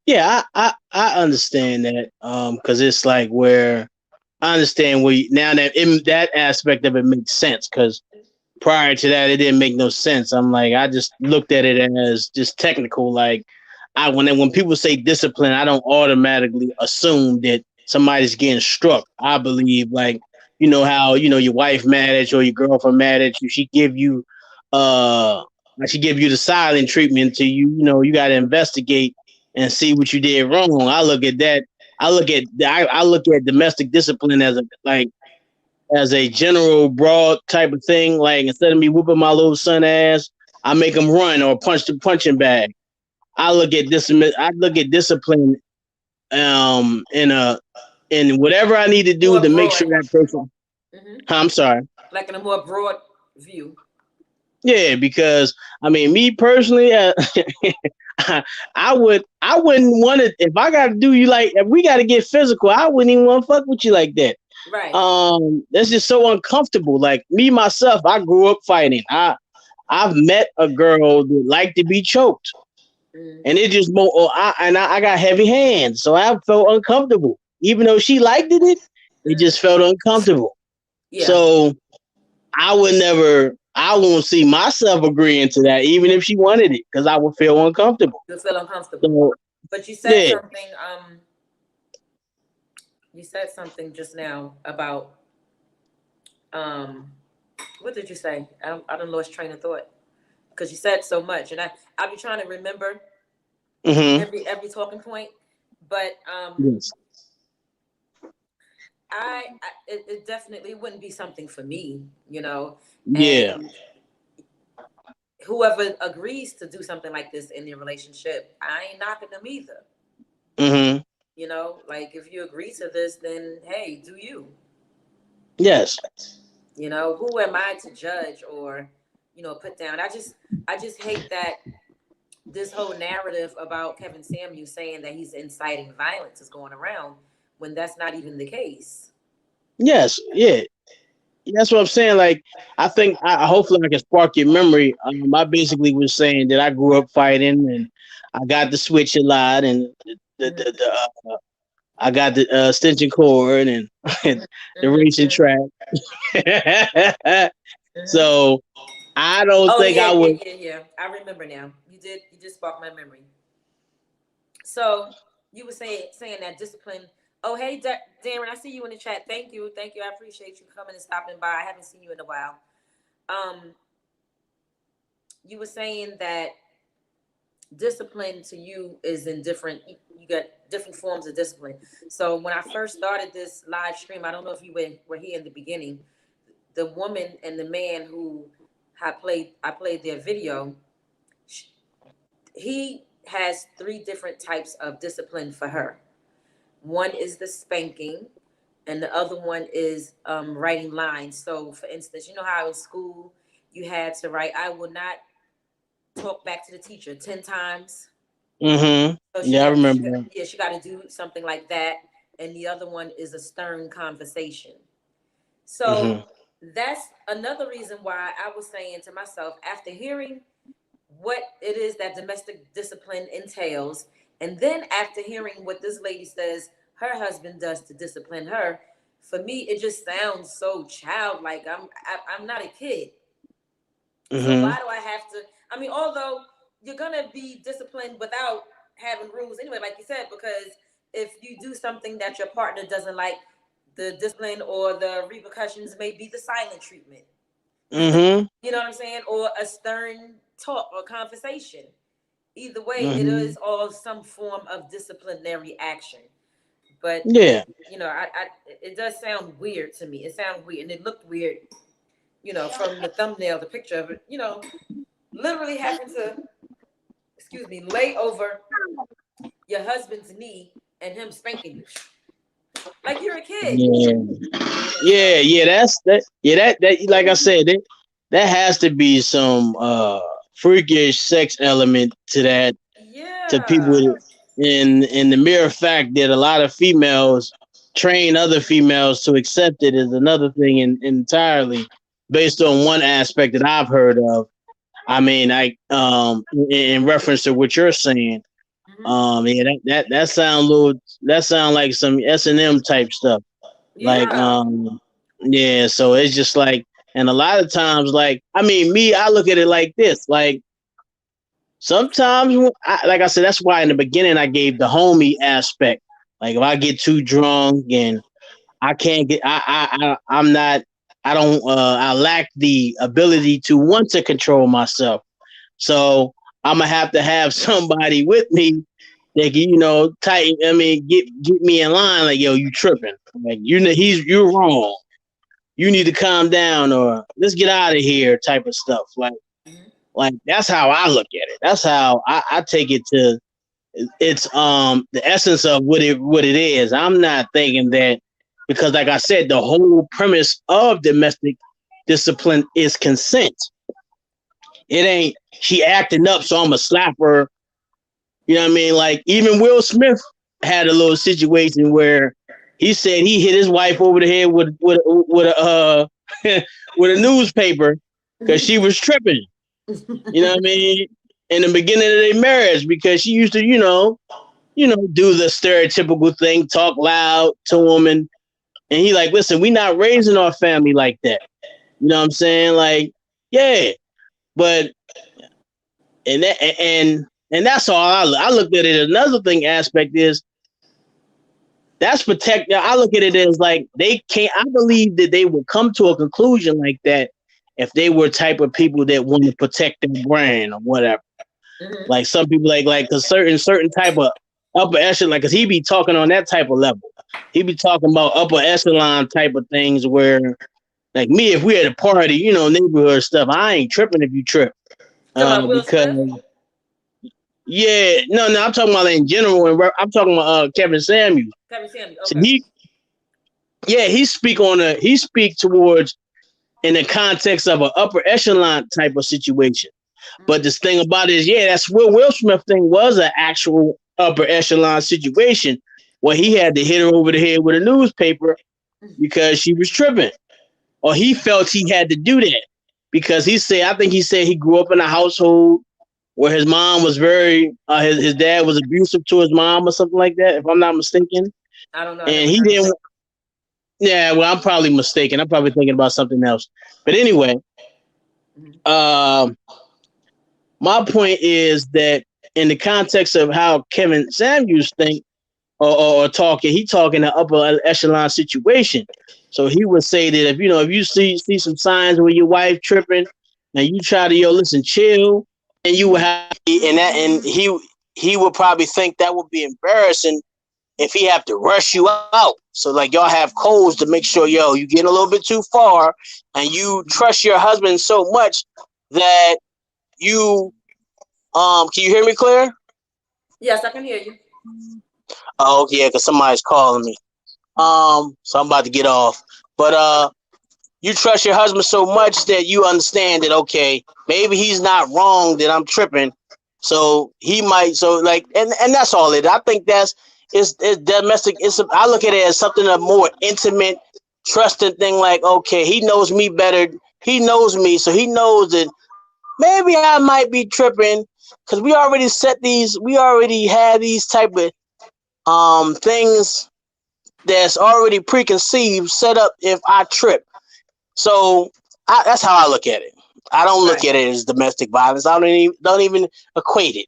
Yeah, I understand that. Because it's like where I understand now that in that aspect of it makes sense, because prior to that it didn't make no sense. I'm like, I just looked at it as just technical. Like when people say discipline, I don't automatically assume that somebody's getting struck. I believe, like, you know how your wife mad at you or your girlfriend mad at you, she give you the silent treatment to you. You got to investigate and see what you did wrong. I look at that. I look at domestic discipline as a general broad type of thing. Like, instead of me whooping my little son ass, I make him run or punch the punching bag. I look at discipline in whatever I need to do to make sure that person. I'm sorry. Like in a more broad view. Yeah, because I mean, me personally, I wouldn't want to. If I got to do you like, if we got to get physical, I wouldn't even want to fuck with you like that. Right. That's just so uncomfortable. Like me myself, I grew up fighting. I've met a girl that liked to be choked. and it just I got heavy hands, so I felt uncomfortable. Even though she liked it, it just felt uncomfortable. Yeah. So I won't see myself agreeing to that, even if she wanted it, because I would feel uncomfortable. You'll feel uncomfortable. So, but you said yeah. something. You said something just now about what did you say? I don't lost train of thought because you said so much, and I'll be trying to remember every talking point. But yes. it definitely wouldn't be something for me, you know. Yeah. And whoever agrees to do something like this in their relationship, I ain't knocking them either. Mm-hmm. You know, like if you agree to this, then hey, do you? Yes. You know, who am I to judge or, you know, put down? I just hate that this whole narrative about Kevin Samuels saying that he's inciting violence is going around when that's not even the case. Yes. Yeah. That's what I'm saying. Like, I think hopefully I can spark your memory. I basically was saying that I grew up fighting, and I got the switch a lot, and I got the extension cord and the racing track. So I don't think I would. Yeah. I remember now. You just sparked my memory. So you were saying that discipline. Oh, hey, Darren, I see you in the chat. Thank you. I appreciate you coming and stopping by. I haven't seen you in a while. You were saying that discipline to you is in different. You got different forms of discipline. So when I first started this live stream, I don't know if you were here in the beginning. The woman and the man who I played their video. He has 3 different types of discipline for her. One is the spanking, and the other one is writing lines. So, for instance, you know how in school you had to write, "I will not talk back to the teacher" 10 times. Mm-hmm. So I remember. she got to do something like that. And the other one is a stern conversation. So that's another reason why I was saying to myself, after hearing what it is that domestic discipline entails, and then after hearing what this lady says her husband does to discipline her, for me it just sounds so childlike. I'm not a kid. So why do I have to? I mean, although you're gonna be disciplined without having rules anyway, like you said, because if you do something that your partner doesn't like, the discipline or the repercussions may be the silent treatment. You know what I'm saying? Or a stern talk or conversation. Either way, it is all some form of disciplinary action. But yeah, you know, it does sound weird to me. It sounds weird, and it looked weird, you know, from the thumbnail, the picture of it. You know, literally having to, lay over your husband's knee and him spanking you like you're a kid. Yeah. That's that. Yeah, that like I said, that has to be some freakish sex element to that. Yeah. To people, in the mere fact that a lot of females train other females to accept it is another thing entirely, based on one aspect that I've heard of. I mean, in reference to what you're saying, that sound like some S&M type stuff. Like, so it's just like, and a lot of times, like, I mean, I look at it like this, like, sometimes, like I said, that's why in the beginning I gave the homie aspect. Like, if I get too drunk and I can't get, I lack the ability to want to control myself. So I'm gonna have to have somebody with me that can, get me in line. Like, yo, you tripping? Like, you're wrong. You need to calm down, or let's get out of here, type of stuff. Like that's how I look at it. That's how I take it to. It's the essence of what it is. I'm not thinking that, because, like I said, the whole premise of domestic discipline is consent. It ain't she acting up, so I'm gonna slap her. You know what I mean? Like, even Will Smith had a little situation where he said he hit his wife over the head with a with a newspaper because she was tripping. You know what I mean? in the beginning of their marriage because she used to, do the stereotypical thing, talk loud to him, and he like, listen, we not raising our family like that. You know what I'm saying? Like, yeah, but and that's all I looked at it. Another thing aspect is that's protect. I look at it as like they can't. I believe that they would come to a conclusion like that if they were type of people that want to protect their brand or whatever. Mm-hmm. Like some people like a certain type of upper echelon, like, cause he be talking on that type of level. He be talking about upper echelon type of things where, like me, if we at a party, neighborhood stuff, I ain't tripping if you trip. Because yeah, no, I'm talking about in general, and I'm talking about Kevin Samuels. Kevin Samuels, okay. So he speak towards in the context of an upper echelon type of situation. But this thing about it is, that's what Will Smith thing was an actual upper echelon situation where he had to hit her over the head with a newspaper because she was tripping. Or he felt he had to do that because I think he said he grew up in a household where his mom was his dad was abusive to his mom or something like that, if I'm not mistaken. I don't know. And he didn't. Yeah, well, I'm probably mistaken. I'm probably thinking about something else. But anyway, my point is that in the context of how Kevin Samuels think or talking, he talking an upper echelon situation. So he would say that if you see some signs where your wife tripping and you try to listen, chill, and you would have and he would probably think that would be embarrassing if he have to rush you out. So like y'all have codes to make sure you getting a little bit too far and you trust your husband so much that you can you hear me clear? Yes, I can hear you. Oh yeah, because somebody's calling me. So I'm about to get off. But you trust your husband so much that you understand that okay, maybe he's not wrong that I'm tripping. So he might and that's all it. I think it's domestic. I look at it as something of more intimate, trusting thing. Like okay, he knows me better. He knows me, so he knows that maybe I might be tripping because we already had these type of things that's already preconceived set up if I trip. So that's how I look at it. I don't look at it as domestic violence. I don't even equate it.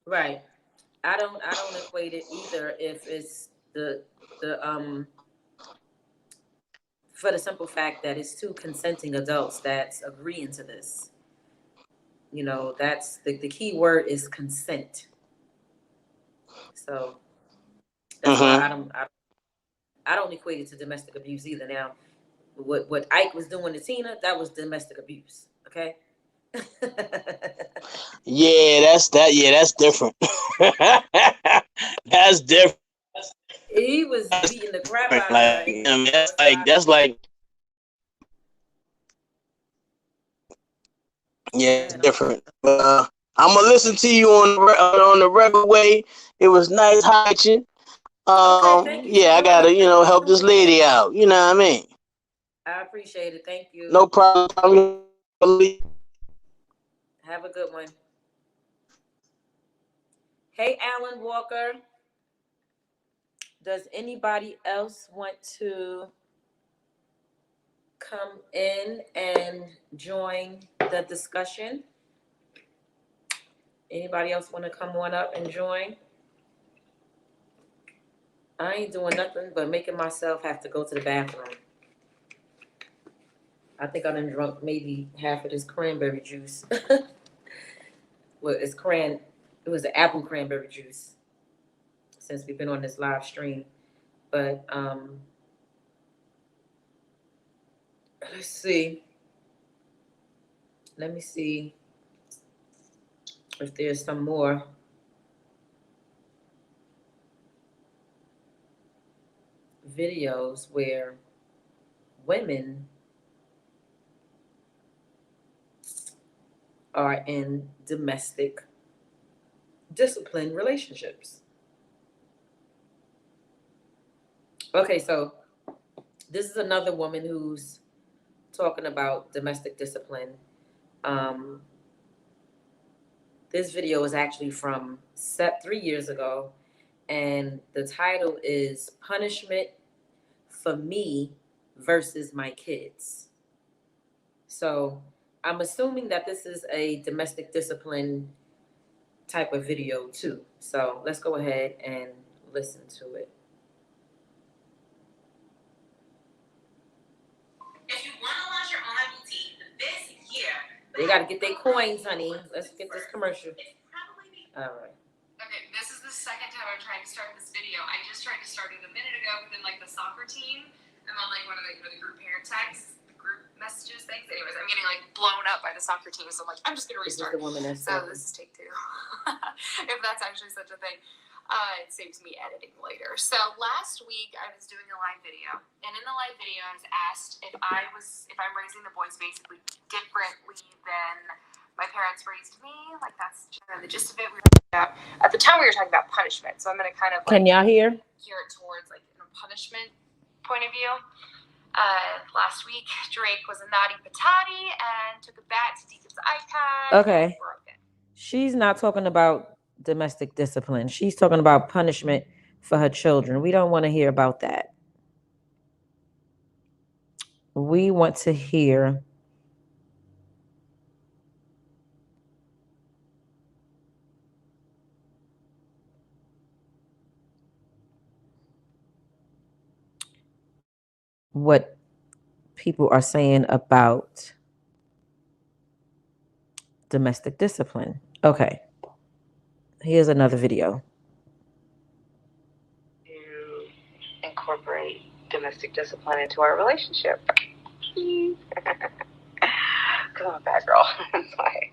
Right. I don't equate it either if it's the for the simple fact that it's two consenting adults that's agreeing to this. That's the key word is consent. So that's why I don't equate it to domestic abuse either. Now, what Ike was doing to Tina, that was domestic abuse. Okay. That's different. That's different. He was beating the crap out of her. That's like different. I'm gonna listen to you on the regular way. It was nice hiking. I gotta help this lady out. You know what I mean? I appreciate it. Thank you. No problem. Have a good one. Hey, Alan Walker. Does anybody else want to come in and join the discussion? Anybody else want to come on up and join? I ain't doing nothing but making myself have to go to the bathroom. I think I done drunk maybe half of this cranberry juice. Well, it was an apple cranberry juice since we've been on this live stream. But let's see. Let me see if there's some more videos where women are in domestic discipline relationships. Okay, so this is another woman who's talking about domestic discipline. This video is actually from 3 years ago, and the title is Punishment for Me versus My Kids. So I'm assuming that this is a domestic discipline type of video too. So let's go ahead and listen to it. If you want to launch your online boutique this year, They got to get their coins, honey. Let's get this commercial. All right. Okay, this is the second time I'm trying to start this video. I just tried to start it a minute ago within like the soccer team. I'm on like one of the group parent texts, the group messages things. Anyways, I'm getting like blown up by the soccer team, so I'm like, I'm just gonna restart. So this is take 2. If that's actually such a thing. It saves me editing later. So last week I was doing a live video, and in the live video I was asked if I'm raising the boys basically differently than my parents raised me. Like that's kind of the gist of it. At the time we were talking about punishment, so I'm gonna kind of like, Can y'all hear? Gear it towards like a punishment point of view. Last week Drake was a naughty patati and took a bat to Deacon's iPad. Okay. She's not talking about domestic discipline. She's talking about punishment for her children. We don't want to hear about that. We want to hear what people are saying about domestic discipline. Okay. Here's another video. To incorporate domestic discipline into our relationship. Because I'm a bad girl. That's why.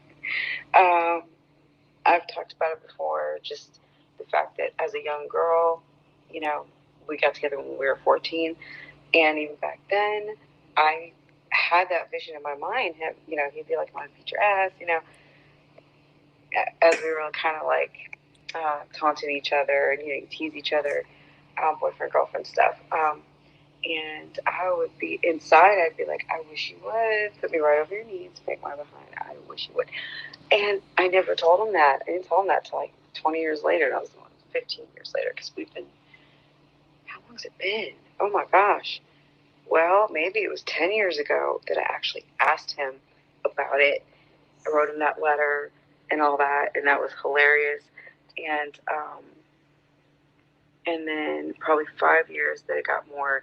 I've talked about it before, just the fact that as a young girl, you know, we got together when we were 14. And even back then, I had that vision in my mind. You know, he'd be like, I want to beat your ass, you know. As we were kind of like taunting each other and, you know, tease each other, boyfriend, girlfriend stuff. And I would be inside, I'd be like, I wish you would put me right over your knees, make my behind. I wish you would. And I never told him that. I didn't tell him that till like 20 years later. That was 15 years later, because we've been, how long's it been? Oh my gosh. Well, maybe it was 10 years ago that I actually asked him about it. I wrote him that letter and all that, and that was hilarious. And then probably 5 years that it got a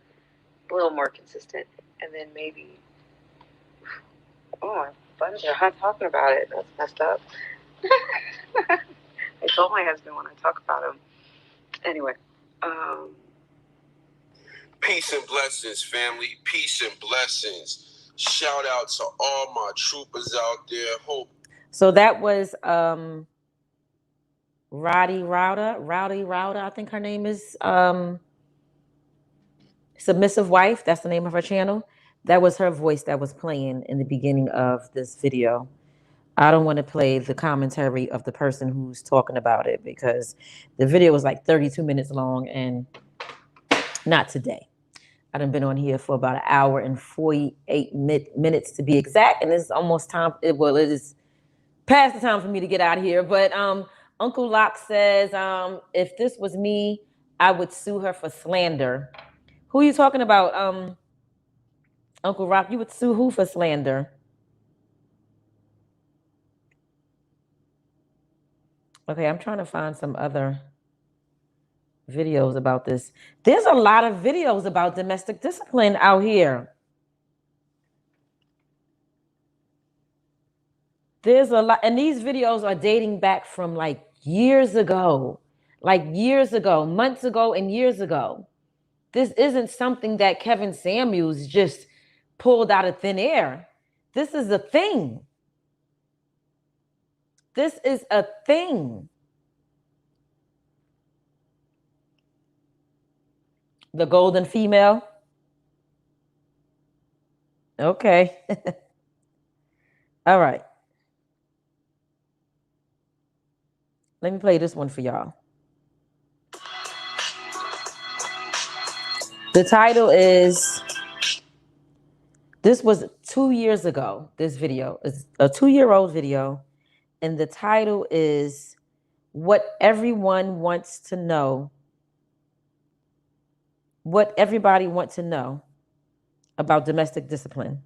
little more consistent. And then maybe, oh, my buttons are hot talking about it. That's messed up. I told my husband when I talk about him. Anyway, peace and blessings, family. Peace and blessings. Shout out to all my troopers out there. Hope. So that was Rowdy Rowder, I think her name is, Submissive Wife. That's the name of her channel. That was her voice that was playing in the beginning of this video. I don't want to play the commentary of the person who's talking about it because the video was like 32 minutes long, and not today. I done been on here for about an hour and 48 minutes to be exact, and it's almost time. Well, it is past the time for me to get out of here. But Uncle Locke says, if this was me, I would sue her for slander. Who are you talking about, Uncle Rock? You would sue who for slander? Okay, I'm trying to find some other videos about this. There's a lot of videos about domestic discipline out here. There's a lot, and these videos are dating back from like years ago, months ago and years ago. This isn't something that Kevin Samuels just pulled out of thin air. This is a thing. This is a thing. The golden female. Okay. All right. Let me play this one for y'all. The title is, this was 2 years ago. This video is a 2-year-old video. And the title is What Everyone Wants to Know. What everybody wants to know about domestic discipline.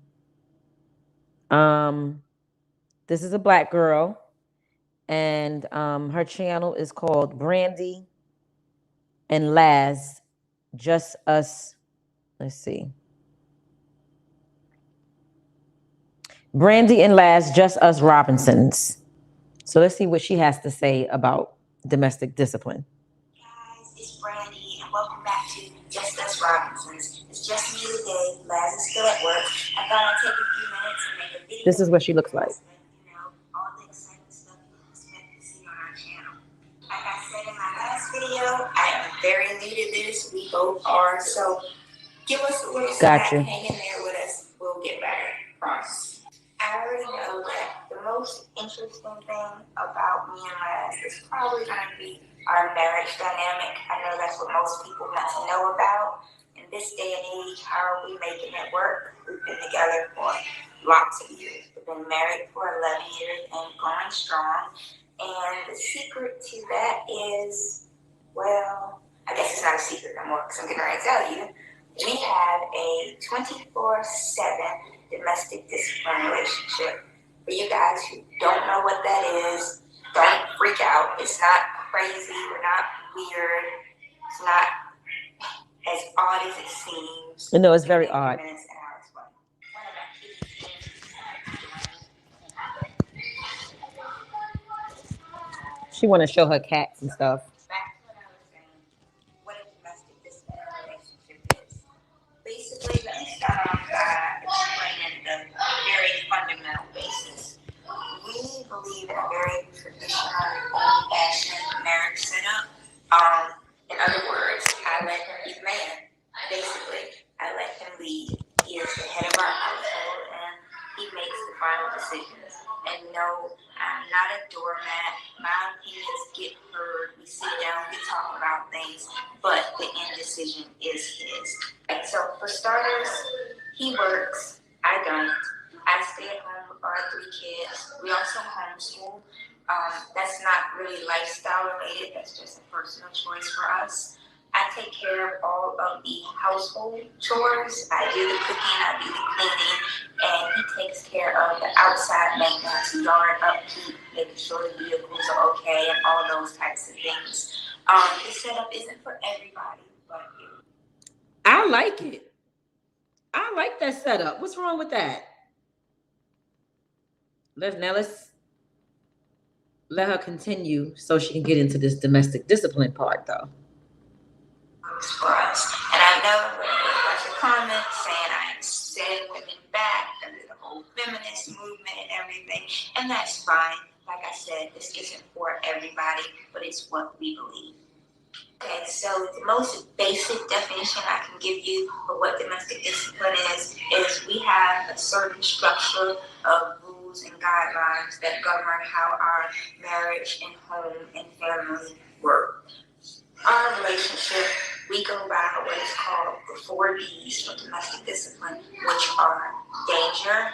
This is a Black girl, and her channel is called Brandy and Laz, Just Us. Let's see. Brandy and Laz, Just Us Robinsons. So let's see what she has to say about domestic discipline. Guys, it's Brandy, and welcome back to Just Us Robinsons. It's just me today. Laz is still at work. I thought I'd take a few minutes and make a video. This is what she looks like. You know, all the exciting stuff you expect to see on our channel. Like I said in my last video, I am very new to this. We both are. So give us a little Gotcha. hang in there with us. We'll get better. Promise. I already know that the most interesting thing about me and Laz is probably going to be our marriage dynamic. I know that's what most people want to know about. In this day and age, how are we making it work? We've been together for lots of years. We've been married for 11 years and going strong. And the secret to that is, well, I guess it's not a secret no more because I'm getting ready to tell you. We have a 24/7 domestic discipline relationship. For you guys who don't know what that is, don't freak out. It's not crazy. We're not weird. It's not as odd as it seems. No, it's very odd. She want to show her cats and stuff. Back to what I was saying, what a domestic discipline relationship is. Basically, let me start off by explaining the very fundamental basis. We believe in a very traditional, old-fashioned marriage setup. In other words, I let him be the man. Basically, I let him lead. He is the head of our household, and he makes the final decisions. And no, I'm not a doormat. My opinions get heard. We sit down, we talk about things, but the end decision is his. And so, for starters, he works. I don't. I stay at home with our 3 kids. We also homeschool. That's not really lifestyle related. That's just a personal choice for us. I take care of all of the household chores. I do the cooking, I do the cleaning, and he takes care of the outside maintenance, yard upkeep, making sure the vehicles are okay, and all those types of things. This setup isn't for everybody, but you. I like it. I like that setup. What's wrong with that? Let's let her continue so she can get into this domestic discipline part, though. For us. And I know there were a bunch of comments saying I'm setting women back under the whole feminist movement and everything, and that's fine. Like I said, this isn't for everybody, but it's what we believe. Okay, so the most basic definition I can give you of what domestic discipline is we have a certain structure of rules and guidelines that govern how our marriage and home and family work. Our relationship, we go by what is called the 4 Ds for domestic discipline, which are danger,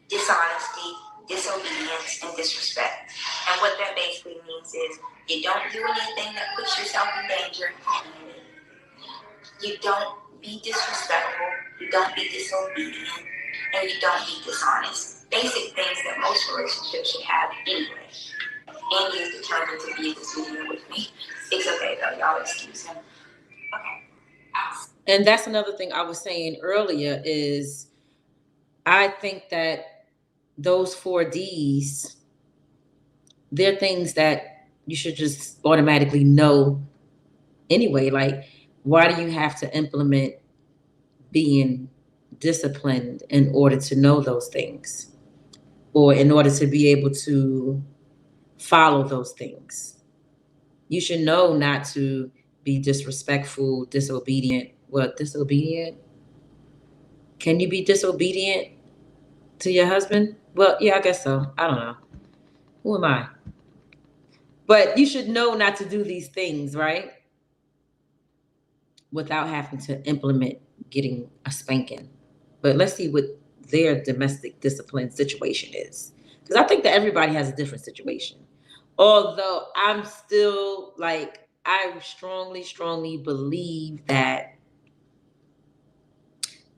dishonesty, disobedience, and disrespect. And what that basically means is you don't do anything that puts yourself in danger. You don't be disrespectful, you don't be disobedient, and you don't be dishonest. Basic things that most relationships should have anyway. And he's determined to be in this video with me. It's okay though, y'all excuse him. Okay. And that's another thing I was saying earlier is I think that those 4 Ds, they're things that you should just automatically know anyway. Like, why do you have to implement being disciplined in order to know those things? Or in order to be able to follow those things? You should know not to be disrespectful, disobedient. What, disobedient? Can you be disobedient to your husband? Well, yeah, I guess so. I don't know. Who am I? But you should know not to do these things, right? Without having to implement getting a spanking. But let's see what their domestic discipline situation is. Because I think that everybody has a different situation. Although I'm still like, I strongly believe that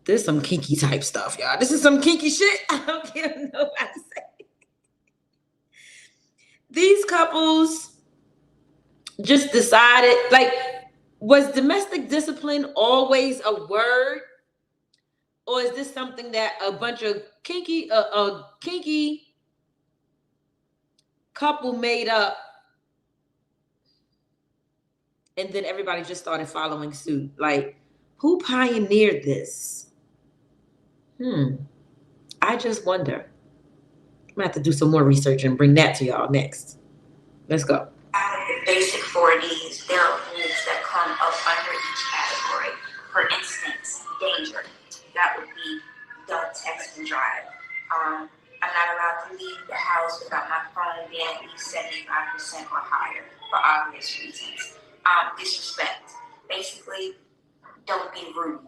there's some kinky type stuff, y'all. This is some kinky shit. I don't care what nobody say. These couples just decided, like, was domestic discipline always a word? Or is this something that a bunch of kinky couple made up and then everybody just started following suit? Like, who pioneered this? I just wonder. I'm gonna have to do some more research and bring that to y'all next. Let's go. Out of the basic 4Ds, there are rules that come up under each category. For instance, danger. That would be don't text and drive. I'm not allowed to leave the house without my phone being at least 75% or higher for obvious reasons. Disrespect. Basically, don't be rude.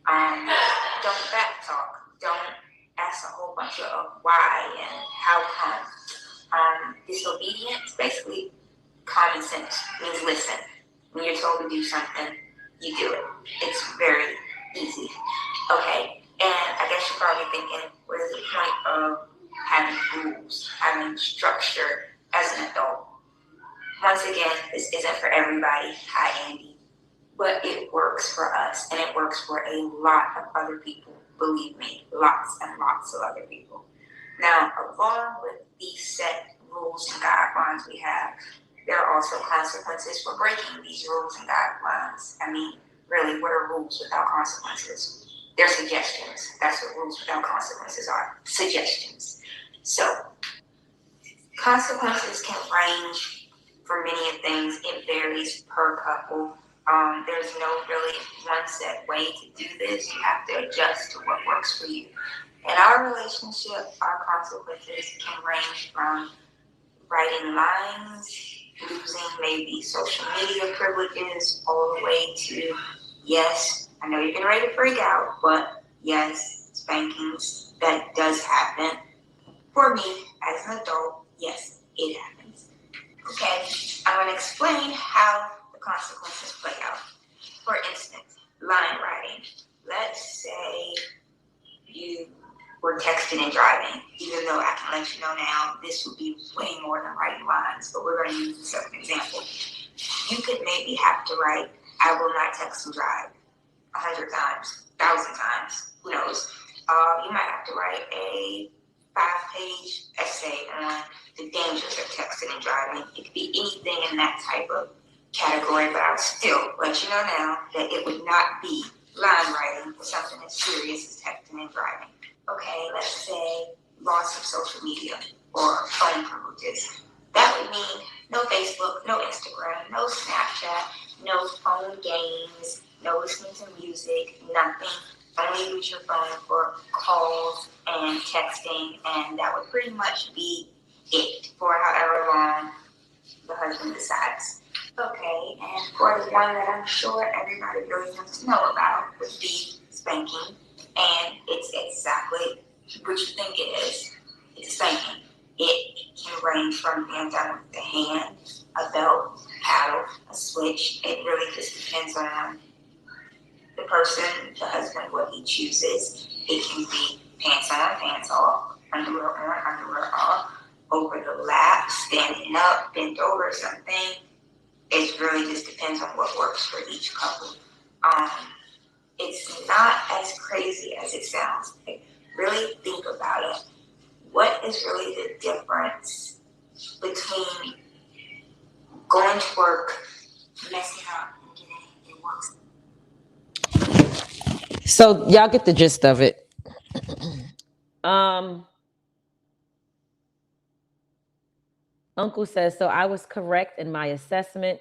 Don't backtalk. Don't ask a whole bunch of why and how come. Disobedience, basically common sense, means listen. When you're told to do something, you do it. It's very easy. Okay, and I guess you're probably thinking, what is the point of having rules, having structure as an adult? Once again, this isn't for everybody. Hi, Andy. But it works for us, and it works for a lot of other people. Believe me, lots and lots of other people. Now, along with these set rules and guidelines we have, there are also consequences for breaking these rules and guidelines. I mean, really, what are rules without consequences? They're suggestions. That's what rules without consequences are. Suggestions. So, consequences can range for many things. It varies per couple. There's no really one set way to do this. You have to adjust to what works for you. In our relationship, our consequences can range from writing lines, losing maybe social media privileges, all the way to, yes, I know you're getting ready to freak out, but yes, spankings, that does happen. For me, as an adult, yes, it happens. Okay, I'm going to explain how the consequences play out. For instance, line writing. Let's say you were texting and driving, even though I can let you know now this would be way more than writing lines, but we're going to use this as an example. You could maybe have to write, I will not text and drive 100 times, 1,000 times, who knows. You might have to write a 5-page essay on the dangers of texting and driving. It could be anything in that type of category, but I'll still let you know now that it would not be line writing for something as serious as texting and driving. Okay, let's say loss of social media or phone privileges. That would mean no Facebook, no Instagram, no Snapchat, no phone games, no listening to music, nothing. Only use your phone for calls and texting, and that would pretty much be it for however long the husband decides. Okay, and for the one that I'm sure everybody really wants to know about would be spanking. And it's exactly what you think it is. It's spanking. It can range from being done with the hand, a belt, paddle, a switch. It really just depends on the person, the husband, what he chooses. It can be pants on, pants off, underwear on, underwear off, over the lap, standing up, bent over something. It really just depends on what works for each couple. It's not as crazy as it sounds. Like, really think about it. What is really the difference between going to work, messing up, and getting it works? So y'all get the gist of it. Uncle says, so I was correct in my assessment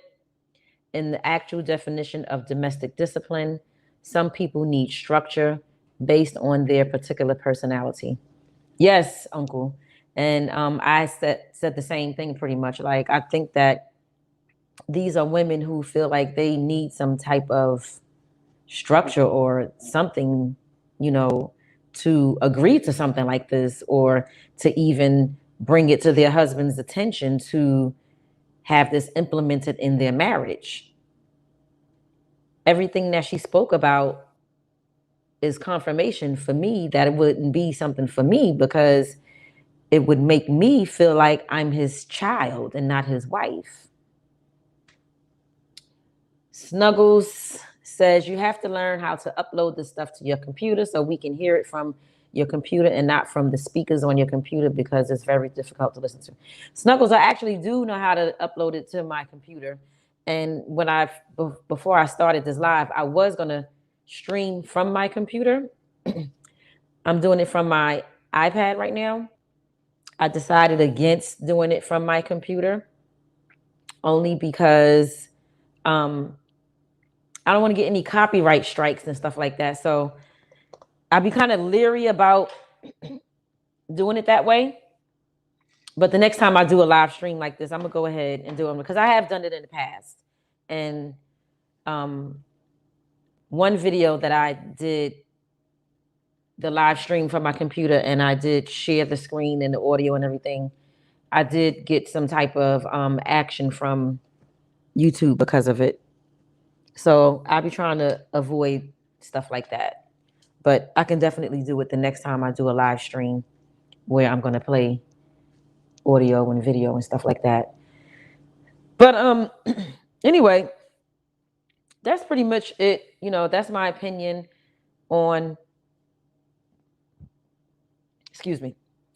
in the actual definition of domestic discipline. Some people need structure based on their particular personality. Yes, Uncle. And I said the same thing pretty much. Like, I think that these are women who feel like they need some type of structure or something, you know, to agree to something like this, or to even bring it to their husband's attention to have this implemented in their marriage. Everything that she spoke about is confirmation for me that it wouldn't be something for me, because it would make me feel like I'm his child and not his wife. Snuggles says you have to learn how to upload this stuff to your computer so we can hear it from your computer and not from the speakers on your computer, because it's very difficult to listen to. Snuggles, I actually do know how to upload it to my computer. And when before I started this live, I was gonna stream from my computer. I'm doing it from my iPad right now. I decided against doing it from my computer only because I don't want to get any copyright strikes and stuff like that. So I'd be kind of leery about doing it that way. But the next time I do a live stream like this, I'm gonna go ahead and do them, because I have done it in the past. And one video that I did the live stream from my computer, and I did share the screen and the audio and everything, I did get some type of action from YouTube because of it. So I'll be trying to avoid stuff like that. But I can definitely do it the next time I do a live stream where I'm going to play audio and video and stuff like that. But anyway, that's pretty much it. You know, that's my opinion on,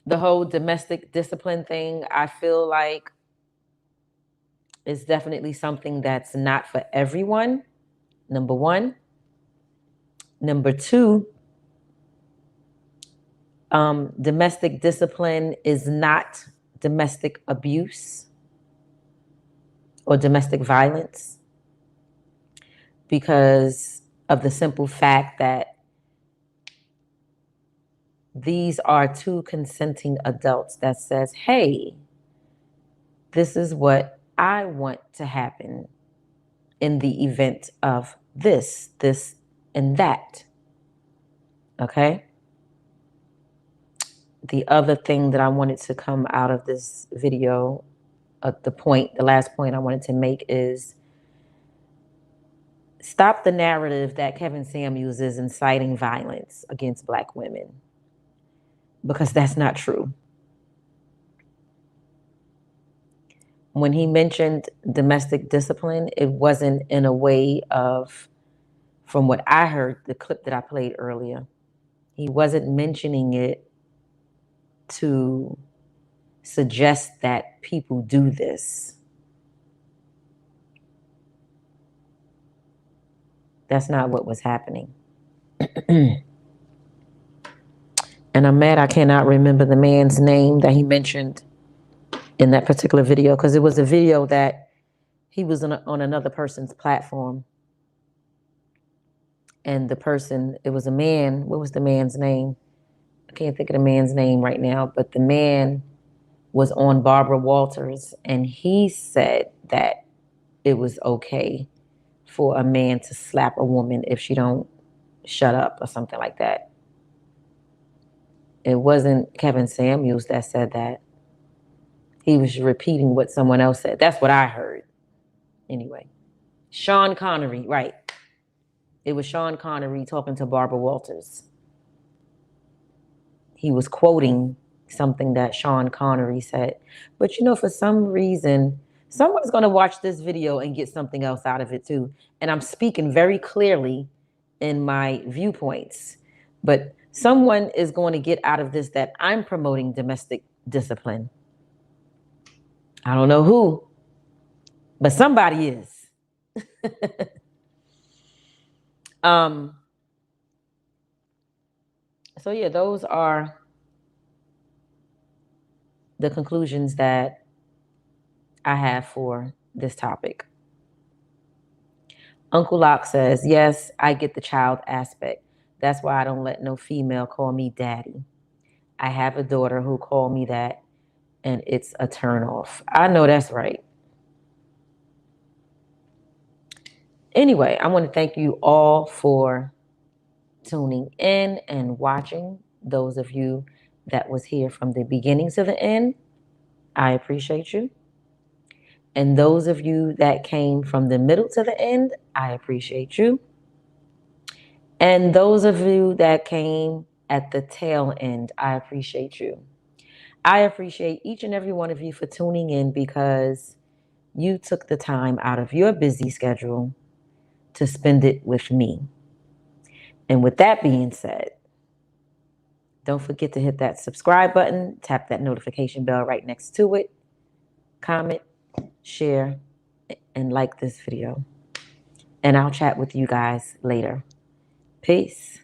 the whole domestic discipline thing. I feel like it's definitely something that's not for everyone, number one. Number two, domestic discipline is not domestic abuse or domestic violence, because of the simple fact that these are two consenting adults that says, hey, this is what I want to happen in the event of this, and that. Okay? The other thing that I wanted to come out of this video, the last point I wanted to make is, stop the narrative that Kevin Samuels is inciting violence against Black women, because that's not true. When he mentioned domestic discipline, it wasn't in a way of, from what I heard, the clip that I played earlier, he wasn't mentioning it to suggest that people do this. That's not what was happening. And I'm mad I cannot remember the man's name that he mentioned in that particular video, because it was a video that he was on another person's platform. And the person, it was a man. What was the man's name? I can't think of the man's name right now, but the man was on Barbara Walters, and he said that it was okay for a man to slap a woman if she don't shut up or something like that. It wasn't Kevin Samuels that said that. He was repeating what someone else said. That's what I heard. Anyway, Sean Connery, right. It was Sean Connery talking to Barbara Walters. He was quoting something that Sean Connery said. But you know, for some reason, someone's going to watch this video and get something else out of it too. And I'm speaking very clearly in my viewpoints. But someone is going to get out of this that I'm promoting domestic discipline. I don't know who, but somebody is. So yeah, those are the conclusions that I have for this topic. Uncle Locke says, yes, I get the child aspect. That's why I don't let no female call me daddy. I have a daughter who called me that, and it's a turnoff. I know that's right. Anyway, I want to thank you all for tuning in and watching. Those of you that was here from the beginning to the end, I appreciate you. And those of you that came from the middle to the end, I appreciate you. And those of you that came at the tail end, I appreciate you. I appreciate each and every one of you for tuning in because you took the time out of your busy schedule to spend it with me. And with that being said, don't forget to hit that subscribe button, tap that notification bell right next to it, comment, share, and like this video. And I'll chat with you guys later. Peace.